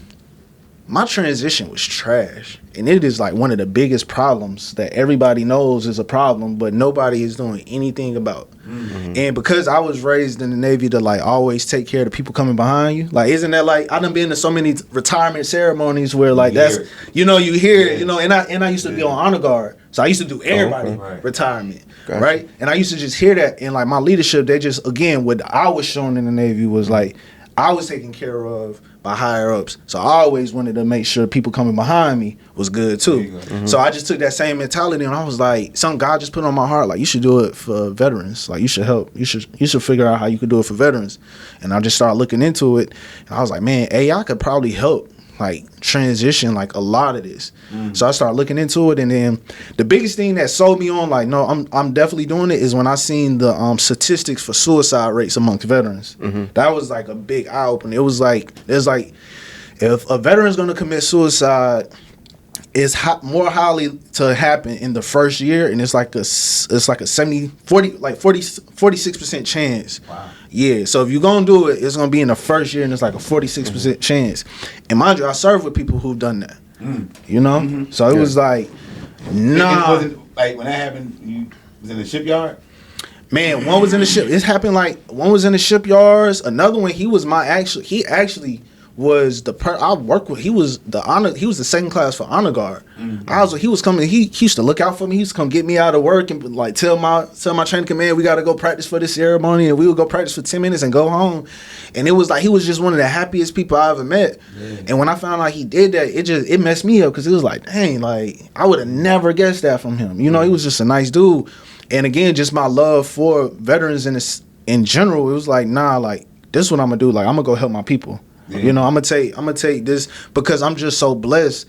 A: my transition was trash. And it is like one of the biggest problems that everybody knows is a problem, but nobody is doing anything about. And because I was raised in the Navy to like always take care of the people coming behind you, like isn't that like I done been to so many retirement ceremonies where like that's you hear it, and I used to be on honor guard, so I used to do everybody retirement, right? And I used to just hear that, and like my leadership, they just again what I was shown in the Navy was like I was taken care of by higher ups, so I always wanted to make sure people coming behind me was good too. So I just took that same mentality, and I was like, some God just put on my heart, like you should do it for veterans, like you should help, you should figure out how you could do it for veterans. And I just started looking into it, and I was like, man, AI could probably help like transition like a lot of this. So I started looking into it, and then the biggest thing that sold me on like no, I'm definitely doing it is when I seen the statistics for suicide rates amongst veterans. That was like a big eye opener. It was like if a veteran's gonna commit suicide, it's more highly to happen in the first year, and it's like a 46% chance. Wow. Yeah, so if you're gonna do it, it's gonna be in the first year, and it's like a 46% chance. And mind you, I served with people who've done that. So it was like, nah.
B: Wasn't, like when that happened, you was in the shipyard.
A: Man, one was in the ship. It happened like one was in the shipyards. Another one, he actually was I worked with. He was the second class for honor guard. He was coming. He used to look out for me. He used to come get me out of work and like tell my training command, we got to go practice for this ceremony, and we would go practice for 10 minutes and go home. And it was like he was just one of the happiest people I ever met. And when I found out he did that, it messed me up because it was like, dang, like I would have never guessed that from him. He was just a nice dude. And again, just my love for veterans in general, it was like, nah, like this is what I'm gonna do. Like I'm gonna go help my people. I'm gonna take this because I'm just so blessed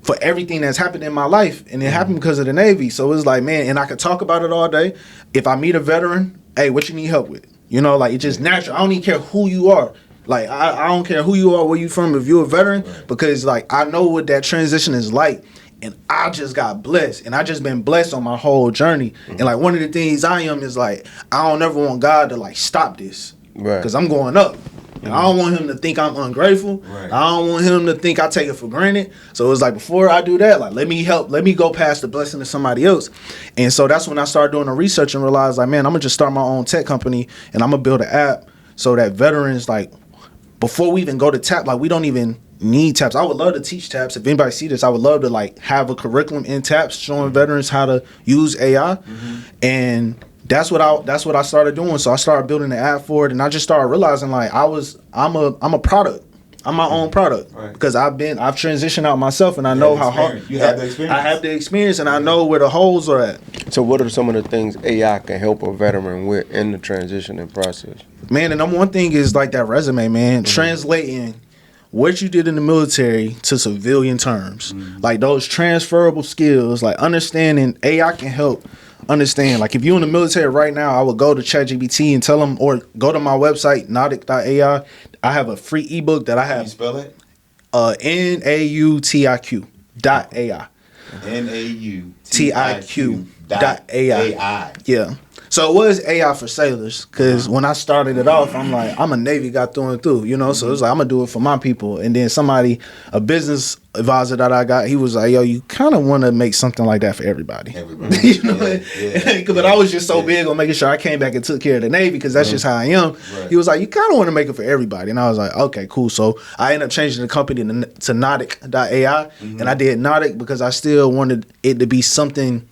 A: for everything that's happened in my life, and it happened because of the Navy. So it's like, man, and I could talk about it all day. If I meet a veteran, hey, what you need help with? Like it's just natural. I don't even care who you are. Like I don't care who you are, where you from. If you're a veteran, because like I know what that transition is like. And I just got blessed, and I just been blessed on my whole journey. And like one of the things I am is like I don't ever want God to like stop this, because I'm going up. And I don't want him to think I'm ungrateful. I don't want him to think I take it for granted. So it's like before I do that, like let me go past the blessing to somebody else. And so that's when I started doing the research and realized like, man, I'm gonna just start my own tech company, and I'm gonna build an app so that veterans, like before we even go to TAP, like we don't even need TAPS. I would love to teach TAPS. If anybody see this, I would love to like have a curriculum in TAPS showing veterans how to use AI. And that's what I started doing. So I started building the app for it, and I just started realizing like I'm a product. I'm my own product because I've transitioned out myself, and I know how hard
B: you have the experience.
A: I have the experience, and I know where the holes are at.
C: So what are some of the things AI can help a veteran with in the transitioning process?
A: Man, the number one thing is like that resume, man. Translating what you did in the military to civilian terms, like those transferable skills, like understanding AI can help understand. Like if you're in the military right now, I would go to ChatGPT and tell them, or go to my website, nautic.ai. I have a free ebook that I have.
B: Can you spell it?
A: NAUTIQ.ai.
B: NAUTIQ.ai.
A: Yeah. So it was AI for sailors, because when I started it off, I'm like, I'm a Navy guy through and through, So it's like, I'm going to do it for my people. And then a business advisor that I got, he was like, yo, you kind of want to make something like that for everybody. But I was just so big on making sure I came back and took care of the Navy, because that's just how I am. He was like, you kind of want to make it for everybody. And I was like, okay, cool. So I ended up changing the company to Nautic.ai. And I did Nautic because I still wanted it to be something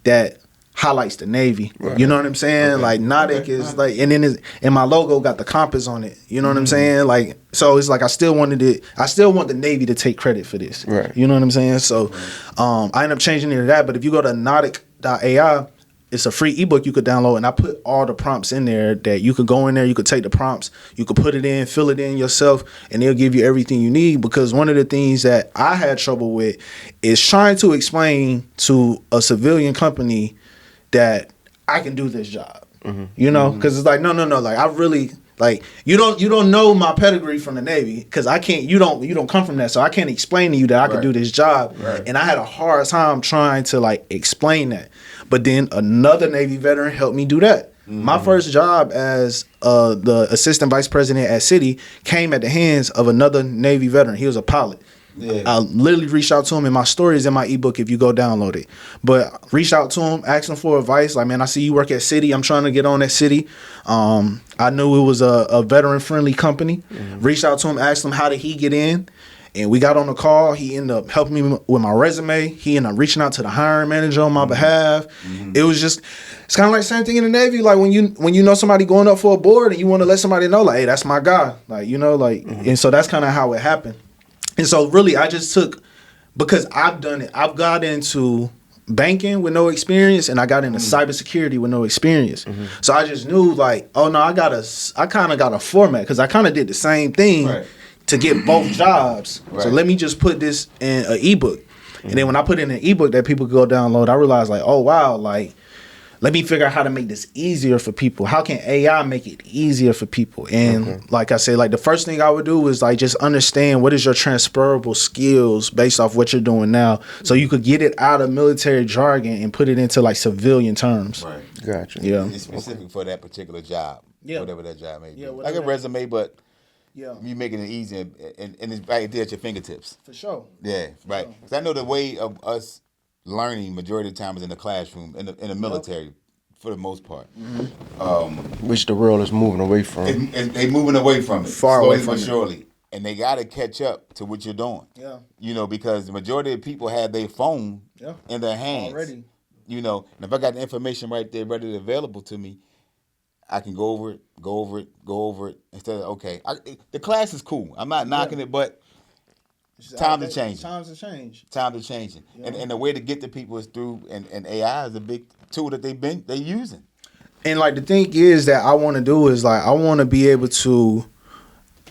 A: that highlights the Navy. You know what I'm saying? Like Nautic is like, and then and my logo got the compass on it. You know what I'm saying? Like, so it's like I still want the Navy to take credit for this. You know what I'm saying? So I ended up changing it to that. But if you go to Nautic.ai, it's a free ebook you could download, and I put all the prompts in there that you could go in there, you could take the prompts, you could put it in, fill it in yourself, and they'll give you everything you need. Because one of the things that I had trouble with is trying to explain to a civilian company that I can do this job. You know, because it's like, no, like I really, like, you don't know my pedigree from the Navy, because I can't, you don't come from that, so I can't explain to you that I can do this job. And I had a hard time trying to like explain that. But then another Navy veteran helped me do that. My first job as the assistant vice president at Citi came at the hands of another Navy veteran. He was a pilot. I literally reached out to him, and my story is in my ebook if you go download it. But reached out to him, asked him for advice. Like, man, I see you work at Citi. I'm trying to get on at Citi. I knew it was a veteran-friendly company. Reached out to him, asked him how did he get in. And we got on the call. He ended up helping me with my resume. He ended up reaching out to the hiring manager on my behalf. It was just, it's kind of like the same thing in the Navy. Like when you know somebody going up for a board and you want to let somebody know, like, hey, that's my guy. Like, you know, like, and so that's kind of how it happened. And so really I just took, because I've done it, I've got into banking with no experience, and I got into cybersecurity with no experience. So I just knew, like, oh no, I kind of got a format, because I kind of did the same thing to get both jobs. So let me just put this in an ebook. And then when I put it in an ebook that people could go download, I realized, like, oh wow, like, let me figure out how to make this easier for people. How can AI make it easier for people? And like I said, like, the first thing I would do is like just understand what is your transferable skills based off what you're doing now, so you could get it out of military jargon and put it into like civilian terms.
B: Right.
C: Gotcha.
A: Yeah.
B: It's specific for that particular job.
A: Yeah.
B: Whatever that job may be.
A: Yeah,
B: Like a resume, but
A: Yeah.
B: you making it easy, and it's right there at your fingertips.
A: For sure.
B: Yeah, right. Because I know the way of us learning majority of the time is in the classroom, in the military, for the most part.
C: Which the world is moving away from.
B: They moving away from it,
A: Far
B: slowly
A: away from
B: but
A: it.
B: surely, and they got to catch up to what you're doing.
A: Yeah.
B: You know, because the majority of people have their phone in their hands
A: Already.
B: You know, and if I got the information right there, readily available to me, I can go over it instead of, okay, the class is cool. I'm not knocking it, but times are changing.
A: Times are changing.
B: Times are changing. And the way to get to people is through, and AI is a big tool that they're using.
A: And like the thing is that I want to do is like I want to be able to.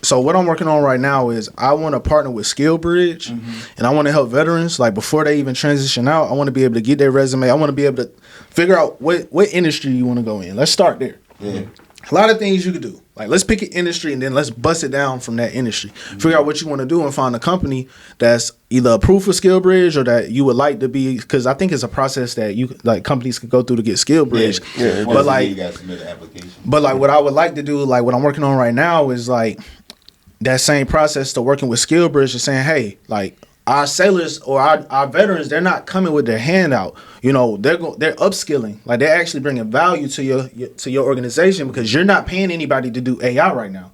A: So what I'm working on right now is I want to partner with SkillBridge, and I want to help veterans, like, before they even transition out. I want to be able to get their resume. I want to be able to figure out what industry you want to go in. Let's start there.
B: Yeah.
A: A lot of things you could do. Like, let's pick an industry and then let's bust it down from that industry. Figure out what you want to do and find a company that's either approved for SkillBridge or that you would like to be, because I think it's a process that you like companies can go through to get SkillBridge.
B: Yeah.
A: But like,
B: you got to submit an application.
A: But like, what I would like to do, like what I'm working on right now, is like that same process to working with SkillBridge and saying, hey, like, our sailors or our veterans, they're not coming with their hand out. You know, they're upskilling. Like, they're actually bringing value to your organization, because you're not paying anybody to do AI right now.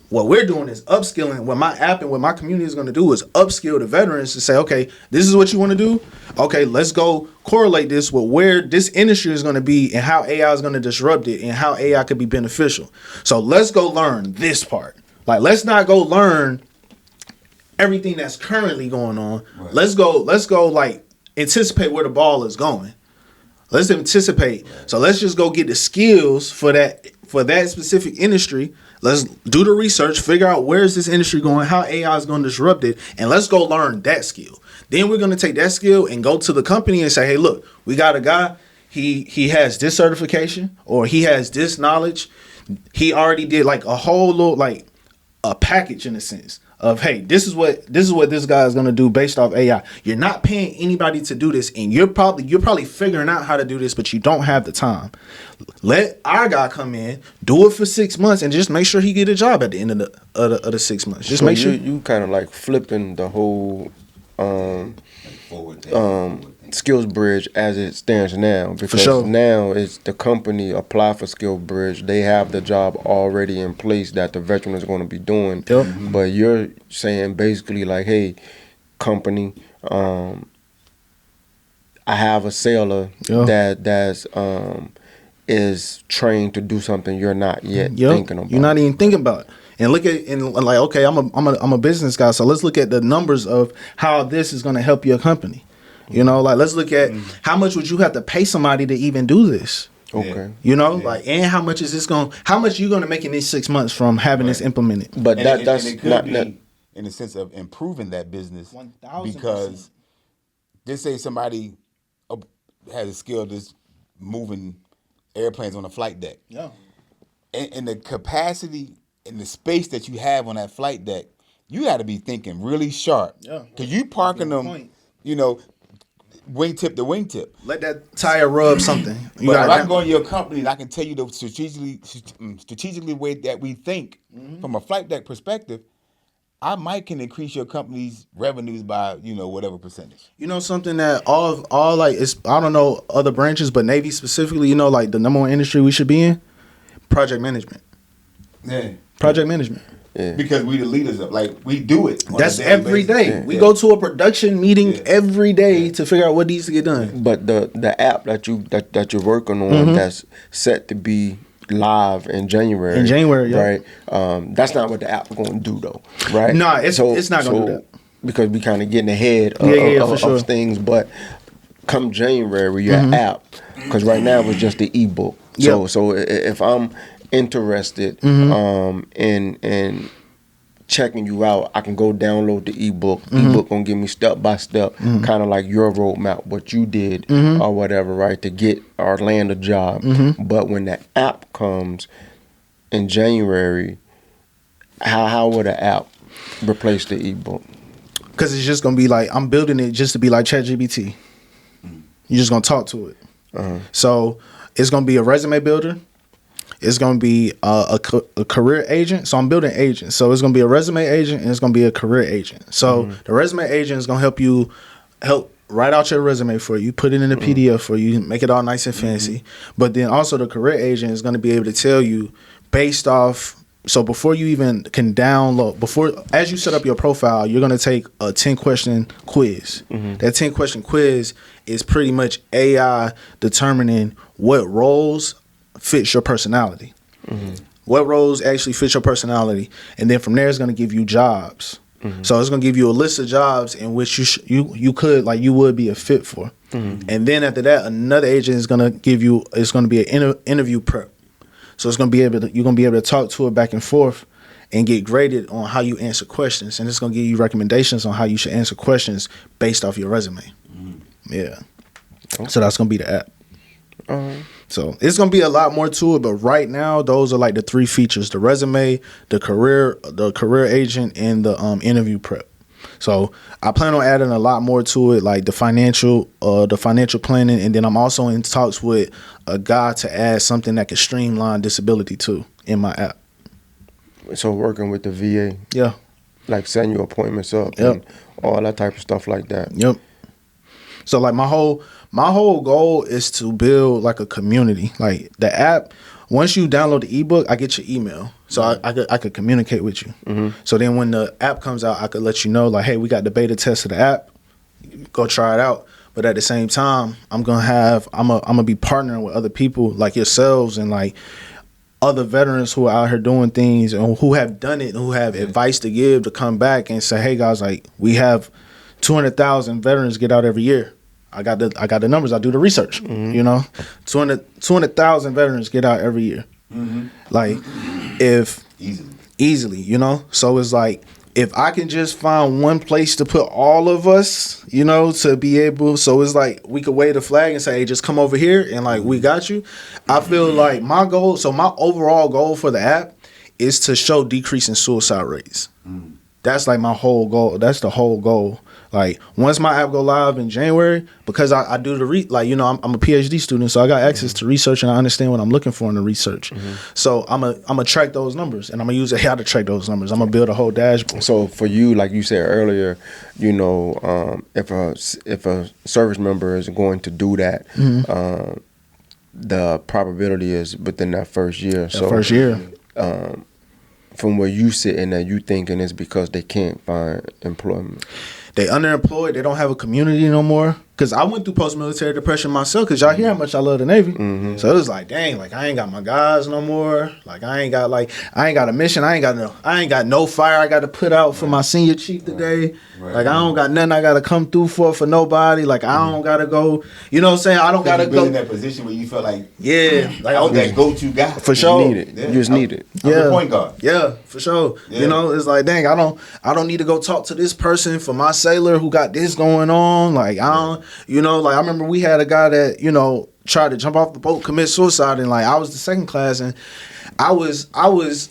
A: What we're doing is upskilling. What my app and what my community is going to do is upskill the veterans to say, okay, this is what you want to do. Okay, let's go correlate this with where this industry is going to be and how AI is going to disrupt it and how AI could be beneficial. So let's go learn this part. Like, let's not go learn everything that's currently going on. Right. Let's go like anticipate where the ball is going. Let's anticipate. Right. So let's just go get the skills for that specific industry. Let's do the research, figure out where is this industry going, how AI is going to disrupt it, and let's go learn that skill. Then we're going to take that skill and go to the company and say, hey, look, we got a guy. He has this certification, or he has this knowledge. He already did like a whole little, like, a package in a sense of, hey, this is what this guy is gonna do based off AI. You're not paying anybody to do this, and you're probably figuring out how to do this, but you don't have the time. Let our guy come in, do it for 6 months, and just make sure he get a job at the end of the 6 months. Just
C: so
A: make sure
C: you kind of like flipping the whole skills bridge as it stands now, because now it's the company apply for skill bridge, they have the job already in place that the veteran is going to be doing. But you're saying basically like, hey, company, I have a sailor that's is trained to do something you're not yet thinking about.
A: You're not even thinking about it. And look at, and like, okay, I'm a business guy, so let's look at the numbers of how this is going to help your company. You know, like let's look at how much would you have to pay somebody to even do this?
C: Okay.
A: You know, like, and how much is this how much you gonna make in these 6 months from having this implemented?
C: But that's
B: it could be in the sense of improving that business
A: 1000%.
B: because just say somebody has a skill that's moving airplanes on a flight deck.
A: Yeah.
B: And the capacity and the space that you have on that flight deck, you got to be thinking really sharp.
A: Yeah.
B: Because you parking them, you know, wingtip to wingtip.
A: Let that tire rub something.
B: But if I can go in your company and I can tell you the strategically way that we think from a flight deck perspective, I might can increase your company's revenues by, you know, whatever percentage.
A: You know something that all like it's I don't know other branches, but Navy specifically, you know, like the number one industry we should be in, project management.
B: Yeah.
A: Project management.
C: Yeah.
B: Because we the leaders of we do it.
A: That's every day.
C: Yeah.
A: We go to a production meeting every day to figure out what needs to get done.
C: But the app that you're working on that's set to be live in January.
A: In January, yeah.
C: Right. That's not what the app going to do though, right?
A: Nah, it's not going to do that.
C: Because we kind of getting ahead of things. But come January, your app, because right now it's just the ebook. So if I'm interested in checking you out, I can go download the ebook. Ebook gonna give me step by step, kind of like your roadmap, what you did or whatever, right, to get or land a job. But when the app comes in January, how would the app replace the ebook?
A: Because it's just gonna be like I'm building it just to be like ChatGPT. You're just gonna talk to it. So it's gonna be a resume builder. It's going to be a career agent. So I'm building agents. So it's going to be a resume agent and it's going to be a career agent. So the resume agent is going to help write out your resume for you, put it in a PDF for you, make it all nice and fancy. But then also the career agent is going to be able to tell you based off. So before you even can download, as you set up your profile, you're going to take a 10-question quiz. That 10-question quiz is pretty much AI determining what roles fits your personality. What roles actually fit your personality, and then from there it's going to give you jobs. So it's going to give you a list of jobs in which you would be a fit for. And then after that, another agent is going to give you. It's going to be an interview prep. So it's going to be you're going to be able to talk to it back and forth and get graded on how you answer questions, and it's going to give you recommendations on how you should answer questions based off your resume. Yeah. So that's going to be the app. So it's gonna be a lot more to it, but right now those are like the three features: the resume, the career agent, and the interview prep. So I plan on adding a lot more to it, like the financial planning, and then I'm also in talks with a guy to add something that can streamline disability too in my app.
C: So working with the VA,
A: yeah,
C: like setting your appointments up, and all that type of stuff like that.
A: Yep. So like my whole goal is to build like a community. Like the app, once you download the ebook, I get your email, so I could communicate with you. So then when the app comes out, I could let you know like, hey, we got the beta test of the app. Go try it out. But at the same time, I'm gonna be partnering with other people like yourselves and like other veterans who are out here doing things and who have done it and who have advice to give to come back and say, hey guys, like we have 200,000 veterans get out every year. I got the numbers. I do the research. You know, 200,000 veterans get out every year. Like, if easily, you know. So it's like if I can just find one place to put all of us, you know, to be able. So it's like we could wave a flag and say, hey, just come over here and like we got you. I feel like my goal. So my overall goal for the app is to show decrease in suicide rates. That's like my whole goal. That's the whole goal. Like once my app go live in January, because I do the you know, I'm a PhD student, so I got access to research and I understand what I'm looking for in the research. So I'm a track those numbers and I'm gonna use AI to track those numbers. I'm gonna build a whole dashboard.
C: So for you, like you said earlier, you know, if a service member is going to do that, the probability is within that first year.
A: First year.
C: From where you sit in that, you thinking it's because they can't find employment.
A: They underemployed. They don't have a community no more. because I went through post-military depression myself, because y'all hear how much I love the Navy. So it was like, dang, like I ain't got my guys no more. Like I ain't got a mission. I ain't got no fire I got to put out for my senior chief today. Like I don't got nothing I got to come through for nobody. Like I don't got to go, you know what I'm saying? I don't got to go
B: in that position where you felt like,
A: like
B: I was that go-to guy.
A: For sure.
C: You need it. You just need it.
B: I'm the point guard.
A: Yeah, for sure. Yeah. You know, it's like, dang, I don't need to go talk to this person for my sailor who got this going on. Like I don't, you know, like I remember we had a guy that, you know, tried to jump off the boat, commit suicide, and like I was the second class, and I was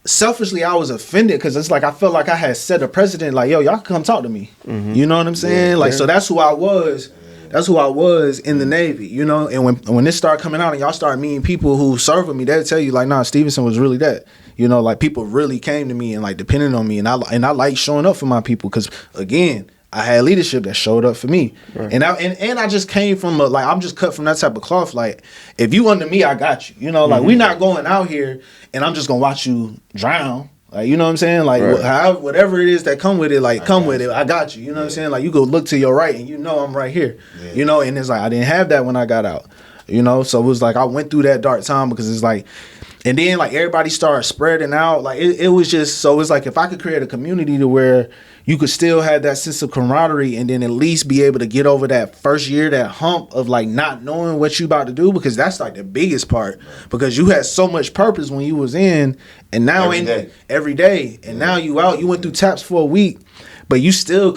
A: selfishly I was offended, because it's like I felt like I had set a precedent, like, yo, y'all can come talk to me. You know what I'm saying? Like, so that's who I was. That's who I was in the Navy, you know. And when this started coming out and y'all started meeting people who served with me, they'd tell you like, nah, Stephenson was really that. You know, like people really came to me and like depended on me, and I like showing up for my people, because again, I had leadership that showed up for me, and I just came from I'm just cut from that type of cloth. Like if you under me, I got you. You know, like we not going out here and I'm just gonna watch you drown. Like, you know what I'm saying? Like, whatever it is that come with it, like, come with it. I got you. You know what I'm saying? Like, you go look to your right and you know I'm right here. Yeah. You know, and it's like, I didn't have that when I got out. You know, so it was like, I went through that dark time, because it's like, and then, like, everybody started spreading out. Like, it was just, so it's like, if I could create a community to where you could still have that sense of camaraderie, and then at least be able to get over that first year, that hump of like not knowing what you about to do, because that's like the biggest part, because you had so much purpose when you was in, and now every day, and now you out, you went through TAPS for a week, but you still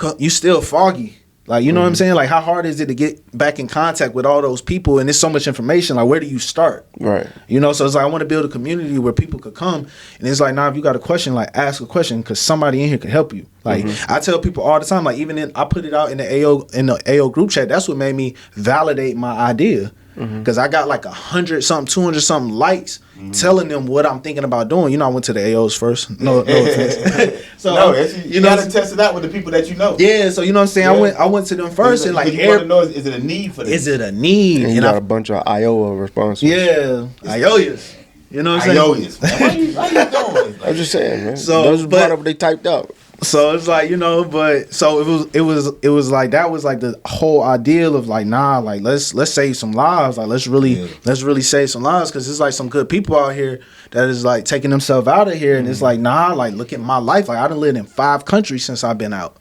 A: foggy. Like, you know what I'm saying? Like, how hard is it to get back in contact with all those people? And there's so much information. Like, where do you start? Right. You know, so it's like, I want to build a community where people could come. And it's like, nah, if you got a question, like, ask a question, because somebody in here could help you. Like, I tell people all the time, like, I put it out in the AO group chat. That's what made me validate my idea. Because I got like 100-something, 200-something likes telling them what I'm thinking about doing. You know, I went to the AOs first. No offense. So
B: you gotta test it out with the people that you know.
A: Yeah, so you know what I'm saying. Yeah. I went to them first, and like,
B: you want to know, is it a need for this?
A: Is it a need?
C: And you got a bunch of Iowa responses.
A: Yeah, Ioyas. You know what I'm saying?
B: Ioyas. Why you doing?
C: I'm just saying, man.
A: So
C: those part of what they typed out.
A: So it's like, you know, but so it was like, that was like the whole ideal of like, nah, like let's save some lives, like let's really save some lives, because it's like some good people out here that is like taking themselves out of here, and it's like, nah, like look at my life, like I done lived in 5 countries since I've been out,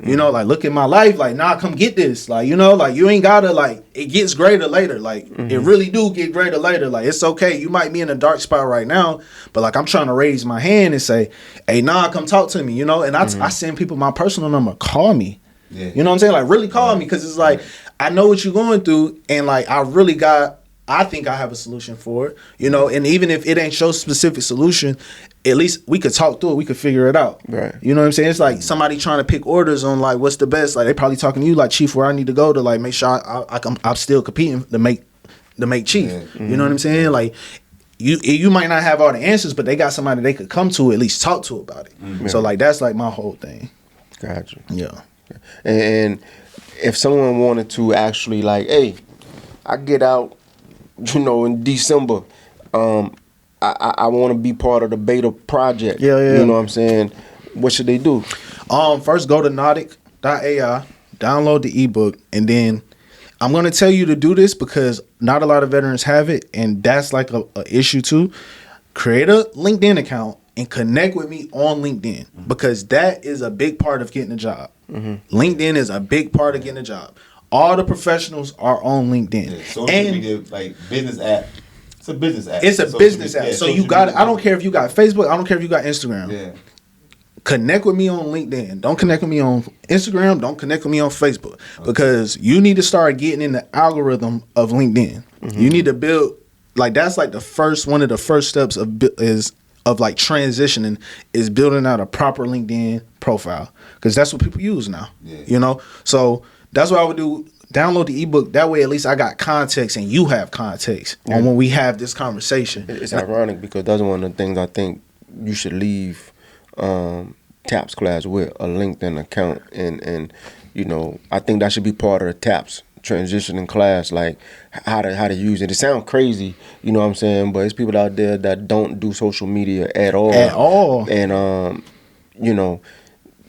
A: you know, like look at my life, like nah, come get this, like, you know, like you ain't gotta, like it gets greater later, like it really do get greater later, like it's okay, you might be in a dark spot right now, but like I'm trying to raise my hand and say, hey, nah, come talk to me, you know, and I send people my personal number, call me. Yeah. You know what I'm saying? Like really call me, because it's like, I know what you're going through, and like I think I have a solution for it, you know, and even if it ain't your specific solution, at least we could talk through it, we could figure it out. Right. You know what I'm saying? It's like somebody trying to pick orders on like what's the best, like they probably talking to you like, Chief, where I need to go to like make sure I'm still competing to make Chief. Yeah. You know what I'm saying? Like you might not have all the answers, but they got somebody they could come to, at least talk to about it. So like that's like my whole thing.
C: Gotcha.
A: Yeah.
C: And if someone wanted to actually like, hey, I get out, you know, in December, I want to be part of the beta project. Yeah. You know what I'm saying? What should they do?
A: First go to Nautic.ai, download the ebook, and then I'm going to tell you to do this because not a lot of veterans have it, and that's like a issue too. Create a LinkedIn account and connect with me on LinkedIn, because that is a big part of getting a job. LinkedIn is a big part of getting a job. All the professionals are on LinkedIn. Yeah, social
B: media, like business app. It's a business app.
A: It's a business app. So you got it. I don't care if you got Facebook. I don't care if you got Instagram. Yeah. Connect with me on LinkedIn. Don't connect with me on Instagram. Don't connect with me on Facebook, because you need to start getting in the algorithm of LinkedIn. You need to build, like that's like one of the first steps of like transitioning is building out a proper LinkedIn profile, because that's what people use now. Yeah. You know, so that's what I would do. Download the ebook. That way, at least I got context and you have context on when we have this conversation.
C: It's ironic because that's one of the things I think you should leave TAPS class with, a LinkedIn account, and you know, I think that should be part of the TAPS transitioning class, like how to use it. It sounds crazy, you know what I'm saying, but it's people out there that don't do social media at all, and you know,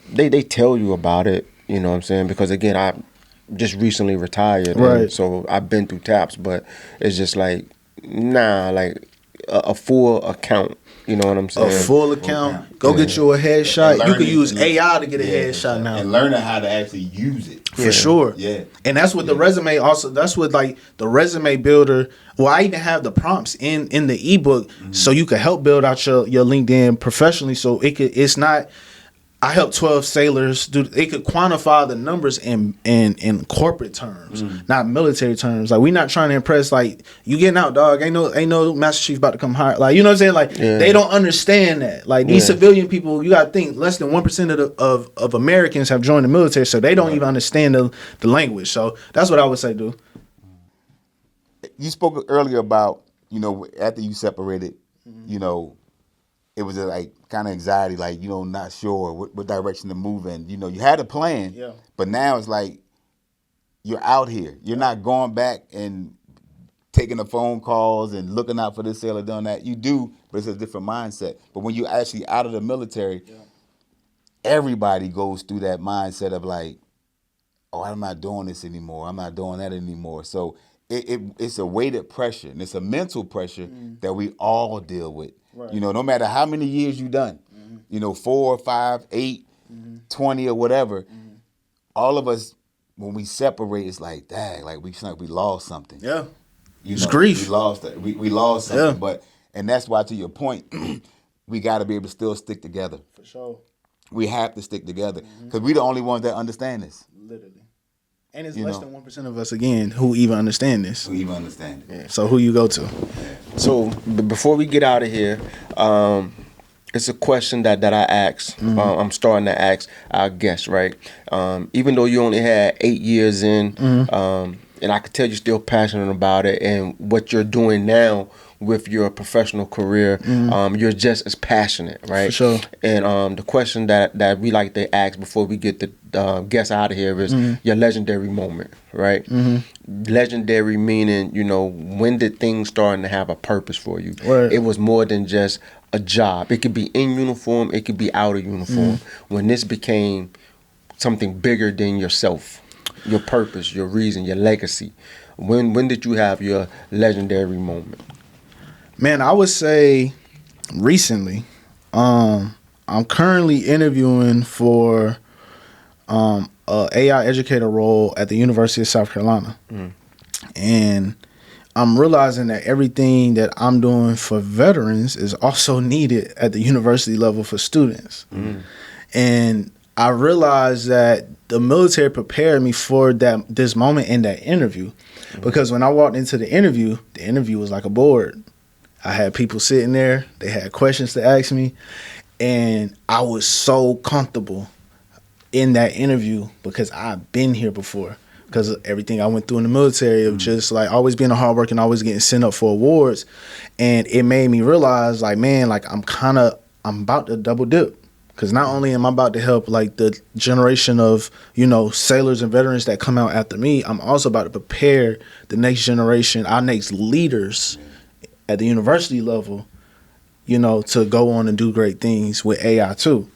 C: they tell you about it, you know what I'm saying, because again, just recently retired.
A: Right.
C: So I've been through taps, but it's just like, nah, like a full account. You know what I'm saying?
A: A full account. Go get you a headshot. You can use AI to get a headshot now.
B: And learning how to actually use it.
A: For sure.
B: Yeah.
A: And that's what the resume also, that's what like the resume builder, well, I even have the prompts in the ebook so you can help build out your LinkedIn professionally. So it's not, I help 12 sailors do. They could quantify the numbers in corporate terms, not military terms. Like, we not trying to impress. Like, you getting out, dog. Ain't no Master Chief about to come hire. Like, you know what I'm saying? Like, they don't understand that. Like, these civilian people, you gotta think less than 1% of Americans have joined the military, so they don't even understand the language. So that's what I would say, dude.
B: You spoke earlier about, you know, after you separated, you know, it was like kind of anxiety, like, you know, not sure what direction to move in. You know, you had a plan, but now it's like you're out here. You're not going back and taking the phone calls and looking out for this sale or doing that. You do, but it's a different mindset. But when you're actually out of the military, everybody goes through that mindset of like, oh, I'm not doing this anymore. I'm not doing that anymore. So it's a weighted pressure, and it's a mental pressure that we all deal with. Right. You know, no matter how many years you've done, you know, 4, 5, 8, 20 or whatever, all of us, when we separate, it's like, dang, like we lost something.
A: Yeah.
B: It's
A: grief.
B: We lost something. But, and that's why, to your point, we got to be able to still stick together.
A: For sure.
B: We have to stick together because we're the only ones that understand this.
A: Literally. And it's less than 1% of us, again, who even understand this.
B: Yeah.
A: So who you go to?
C: So before we get out of here, it's a question that I ask. I'm starting to ask our guests, right? Even though you only had 8 years in, and I could tell you're still passionate about it, and what you're doing now with your professional career, you're just as passionate, right?
A: For sure.
C: And the question that we like to ask before we get the guests out of here is your legendary moment, right? Legendary meaning, you know, when did things starting to have a purpose for you?
A: Right.
C: It was more than just a job. It could be in uniform, it could be out of uniform. When this became something bigger than yourself, your purpose, your reason, your legacy. When did you have your legendary moment?
A: Man, I would say recently. I'm currently interviewing for a AI educator role at the University of South Carolina. And I'm realizing that everything that I'm doing for veterans is also needed at the university level for students. And I realized that the military prepared me for this moment in that interview. Because when I walked into the interview was like a board. I had people sitting there. They had questions to ask me. And I was so comfortable in that interview because I've been here before. Because of everything I went through in the military of just like always being a hard worker and always getting sent up for awards. And it made me realize like, man, like I'm about to double dip. Because not only am I about to help like the generation of, you know, sailors and veterans that come out after me, I'm also about to prepare the next generation, our next leaders at the university level, you know, to go on and do great things with AI too.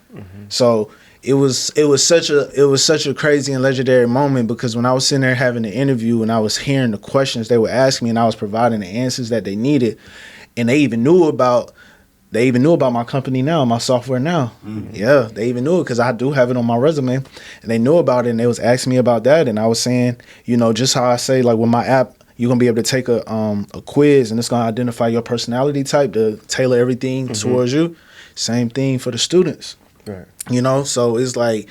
A: So it was such a crazy and legendary moment because when I was sitting there having the interview and I was hearing the questions they would ask me and I was providing the answers that they needed, and they even knew about my company now, my software now. Yeah, they even knew it because I do have it on my resume, and they knew about it and they was asking me about that, and I was saying, you know, just how I say like with my app, you're gonna be able to take a quiz and it's gonna identify your personality type to tailor everything towards you. Same thing for the students.
C: Right.
A: You know, so it's like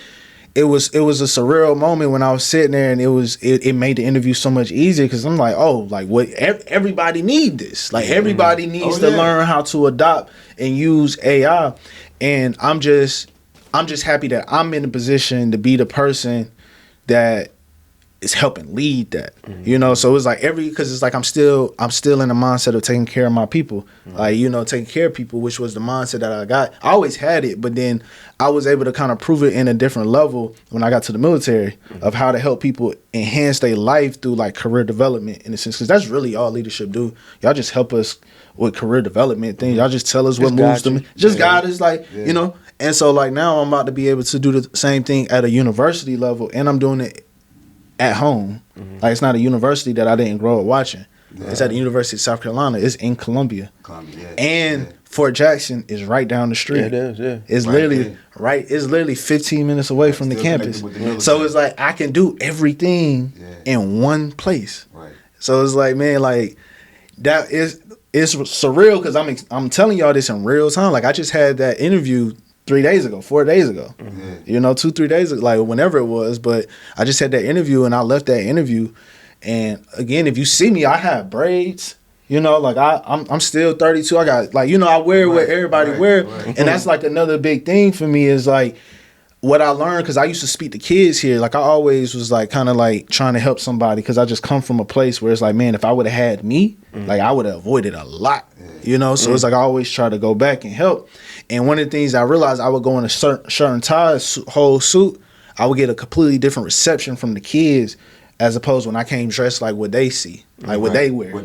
A: it was a surreal moment when I was sitting there, and it made the interview so much easier because I'm like, oh, like what everybody need this. Like everybody needs to learn how to adopt and use AI. And I'm just happy that I'm in a position to be the person that is helping lead that. You know, so it's like because it's like I'm still in the mindset of taking care of my people. Like, you know, taking care of people, which was the mindset that I got. I always had it, but then I was able to kind of prove it in a different level when I got to the military of how to help people enhance their life through like career development in a sense, because that's really all leadership do. Y'all just help us with career development things. Y'all just tell us what moves them. Just guide us, like, you know. And so like now I'm about to be able to do the same thing at a university level, and I'm doing it at home. Like, it's not a university that I didn't grow up watching. It's at the University of South Carolina. It's in Columbia. And Fort Jackson is right down the street.
C: Yeah, it is, yeah.
A: It's literally it's literally 15 minutes away from the campus. So it's like I can do everything in one place.
B: Right.
A: So it's like, man, like that is it's surreal because I'm telling y'all this in real time. Like I just had that interview 4 days ago, 2-3 days ago, like whenever it was. But I just had that interview and I left that interview. And again, if you see me, I have braids. You know, like I'm still 32. I got like, you know, I wear what everybody wear. And that's like another big thing for me is like what I learned, because I used to speak to kids here. Like I always was like kind of like trying to help somebody because I just come from a place where it's like, man, if I would have had me, like I would have avoided a lot, you know? So it's like I always try to go back and help. And one of the things I realized, I would go in a shirt and tie, whole suit, I would get a completely different reception from the kids as opposed when I came dressed like what they see, like what they wear. What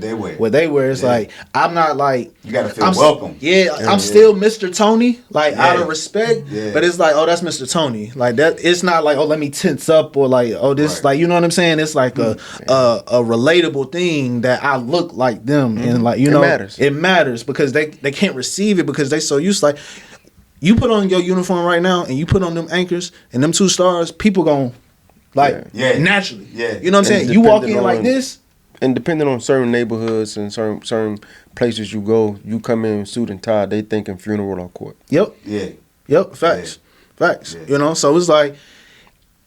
A: they wear is like, I'm not like...
B: You got to feel welcome.
A: I'm still Mr. Tony, like out of respect, but it's like, oh, that's Mr. Tony. Like that, it's not like, oh, let me tense up or like, oh, this, like, you know what I'm saying? It's like a relatable thing that I look like them and like, you know, it matters because they can't receive it because they so used to like, you put on your uniform right now and you put on them anchors and them 2 stars, people gon' like naturally. You know what I'm saying? You walk in like this.
C: And depending on certain neighborhoods and certain places you go, you come in suit and tie, they thinking funeral or court.
A: Yep. Facts. You know, so it's like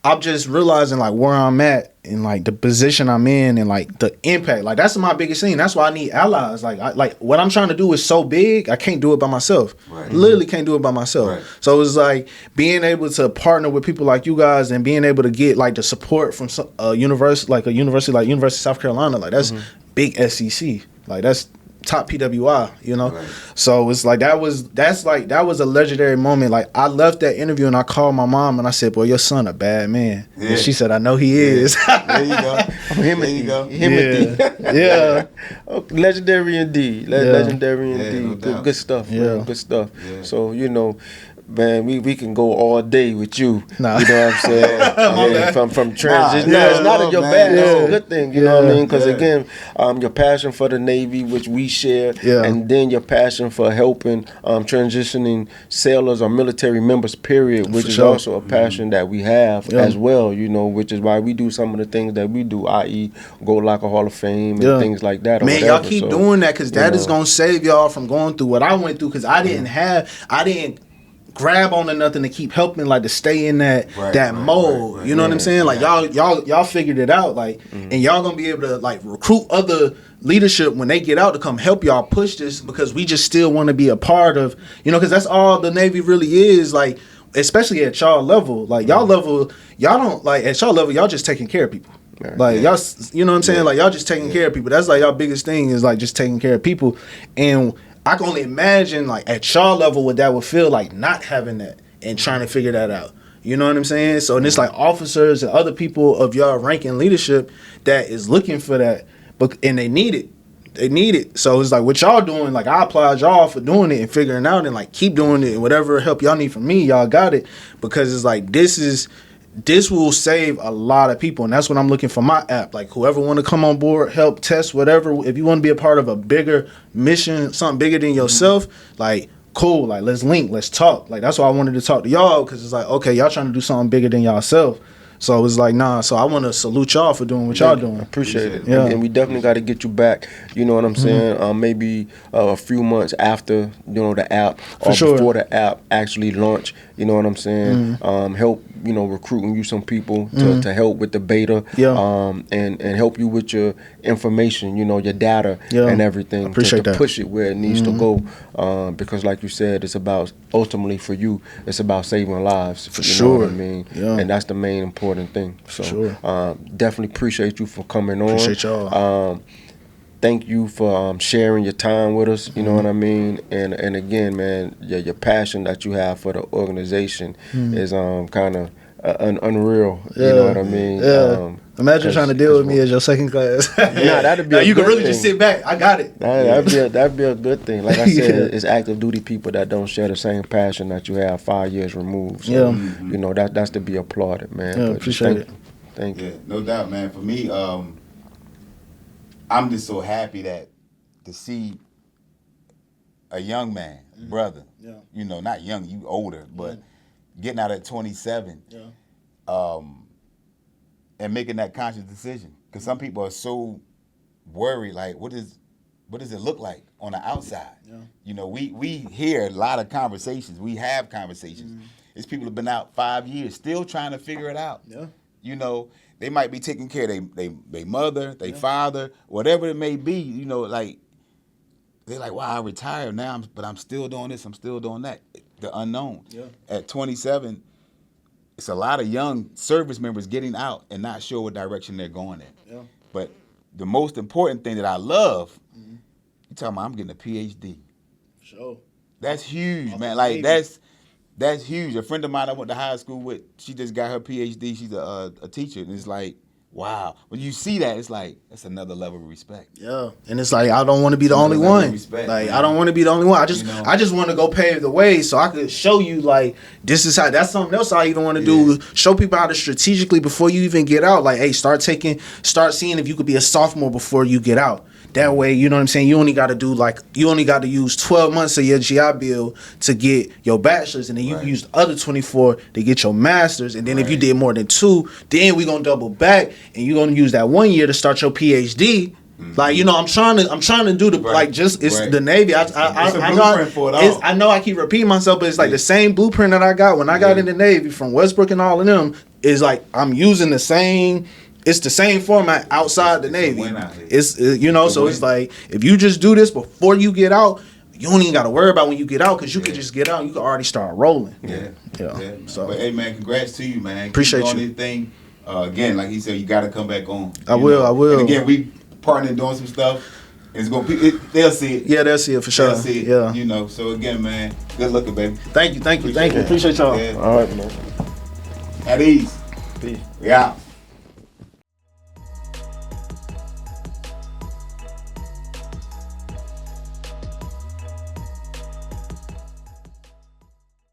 A: I'm just realizing like where I'm at and like the position I'm in and like the impact. Like that's my biggest thing. That's why I need allies. Like what I'm trying to do is so big, I can't do it by myself. Literally can't do it by myself. So it's like being able to partner with people like you guys and being able to get like the support from a university like University of South Carolina. Like that's big SEC. Like that's top PWI, you know. So it's like that was a legendary moment. Like I left that interview and I called my mom and I said, boy, your son a bad man. And she said, I know he is.
B: There you go.
C: Oh, legendary indeed. Legendary indeed. Good stuff. Good stuff. So, you know, man, we can go all day with you. You know what I'm saying? From transition. It's not your bad. It's a good thing. You know what I mean? Because again, your passion for the Navy, which we share, and then your passion for helping transitioning sailors or military members, period, which is also a passion that we have as well. You know, which is why we do some of the things that we do, i.e., go like a Hall of Fame and things like that.
A: Man, y'all keep doing that because that is gonna save y'all from going through what I went through. Because I didn't grab onto nothing to keep helping, like to stay in that mode. You know what I'm saying? Like y'all figured it out, like, and y'all gonna be able to like recruit other leadership when they get out to come help y'all push this because we just still want to be a part of, you know, because that's all the Navy really is. Like, especially at y'all level, like y'all level, y'all don't like at y'all level, y'all just taking care of people. Like y'all, you know what I'm saying? Like y'all just taking care of people. That's like y'all biggest thing is like just taking care of people. And I can only imagine like at y'all level what that would feel like not having that and trying to figure that out. You know what I'm saying? So and it's like officers and other people of y'all rank and leadership that is looking for that, but and they need it. They need it. So it's like what y'all doing, like I applaud y'all for doing it and figuring out and like keep doing it and whatever help y'all need from me, y'all got it. Because it's like this will save a lot of people, and that's what I'm looking for my app. Like whoever want to come on board, help, test, whatever. If you want to be a part of a bigger mission, something bigger than yourself, like cool, like let's link, let's talk. Like that's why I wanted to talk to y'all because it's like okay, y'all trying to do something bigger than y'allself. So it's like nah. So I want to salute y'all for doing what y'all doing.
C: Appreciate it. Yeah, and we definitely got to get you back. You know what I'm saying? Maybe a few months after the app or before the app actually launch. You know what I'm saying? Help recruiting you some people to help with the beta. And help you with your information. Your data and everything to push it where it needs to go. Because like you said, it's about ultimately for you. It's about saving lives.
A: For sure.
C: Know what I mean? Yeah. And that's the main important thing. So definitely appreciate you for coming on.
A: Appreciate y'all.
C: Thank you for sharing your time with us. You know what I mean? And again, man, your passion that you have for the organization is kind of unreal. You know what I mean?
A: Yeah. Imagine trying to deal with me as your second class.
C: That'd be
A: you can really just sit back. I got it.
C: That'd be a good thing. Like I said, it's active duty people that don't share the same passion that you have 5 years removed. So, that's to be applauded, man.
A: Yeah, appreciate it.
C: Thank you.
B: Yeah, no doubt, man. For me, I'm just so happy that to see a young man, brother, you know, not young, you older, but getting out at 27, and making that conscious decision. Because some people are so worried, like, what does it look like on the outside? You know, we hear a lot of conversations. We have conversations. It's people who've been out 5 years still trying to figure it out. You know, they might be taking care of their mother, their father, whatever it may be. You know, like, they're like, wow, I retired now, but I'm still doing this, I'm still doing that. The unknown. At 27, it's a lot of young service members getting out and not sure what direction they're going in. But the most important thing that I love, you talking about I'm getting a PhD.
A: Sure.
B: That's huge, man. Like, that's huge. A friend of mine I went to high school with, she just got her PhD. She's a teacher. And it's like, wow. When you see that, it's like, that's another level of respect.
A: Yeah. And it's like, I don't want to be the only one. Respect, like, man. I don't want to be the only one. I just want to go pave the way so I could show you, like, this is how, that's something else I even want to do. Show people how to strategically, before you even get out, like, hey, start seeing if you could be a sophomore before you get out. That way, you know what I'm saying, you only got to use 12 months of your GI Bill to get your bachelor's, and then you can use the other 24 to get your master's, and then if you did more than 2, then we're going to double back, and you're going to use that 1 year to start your PhD. Like, you know, I'm trying to do the like just it's the Navy. I know I keep repeating myself, but it's like the same blueprint that I got when I got in the Navy from Westbrook and all of them is like I'm using the same. It's the same format outside the Navy. It's you know, so it's like if you just do this before you get out, you don't even got to worry about when you get out because you could just get out. You can already start rolling. So,
B: but hey, man, congrats to you, man.
A: Appreciate
B: Keep
A: you.
B: This thing. Again, like he said, you got to come back on.
A: I will.
B: And again, we partnering doing some stuff. It's gonna be. They'll see it.
A: Yeah, they'll see it for sure.
B: They'll see it.
A: Yeah.
B: You know. So again, man, good looking, baby.
A: Thank you. Appreciate y'all.
C: All right, man.
B: At ease.
C: Peace.
B: We out.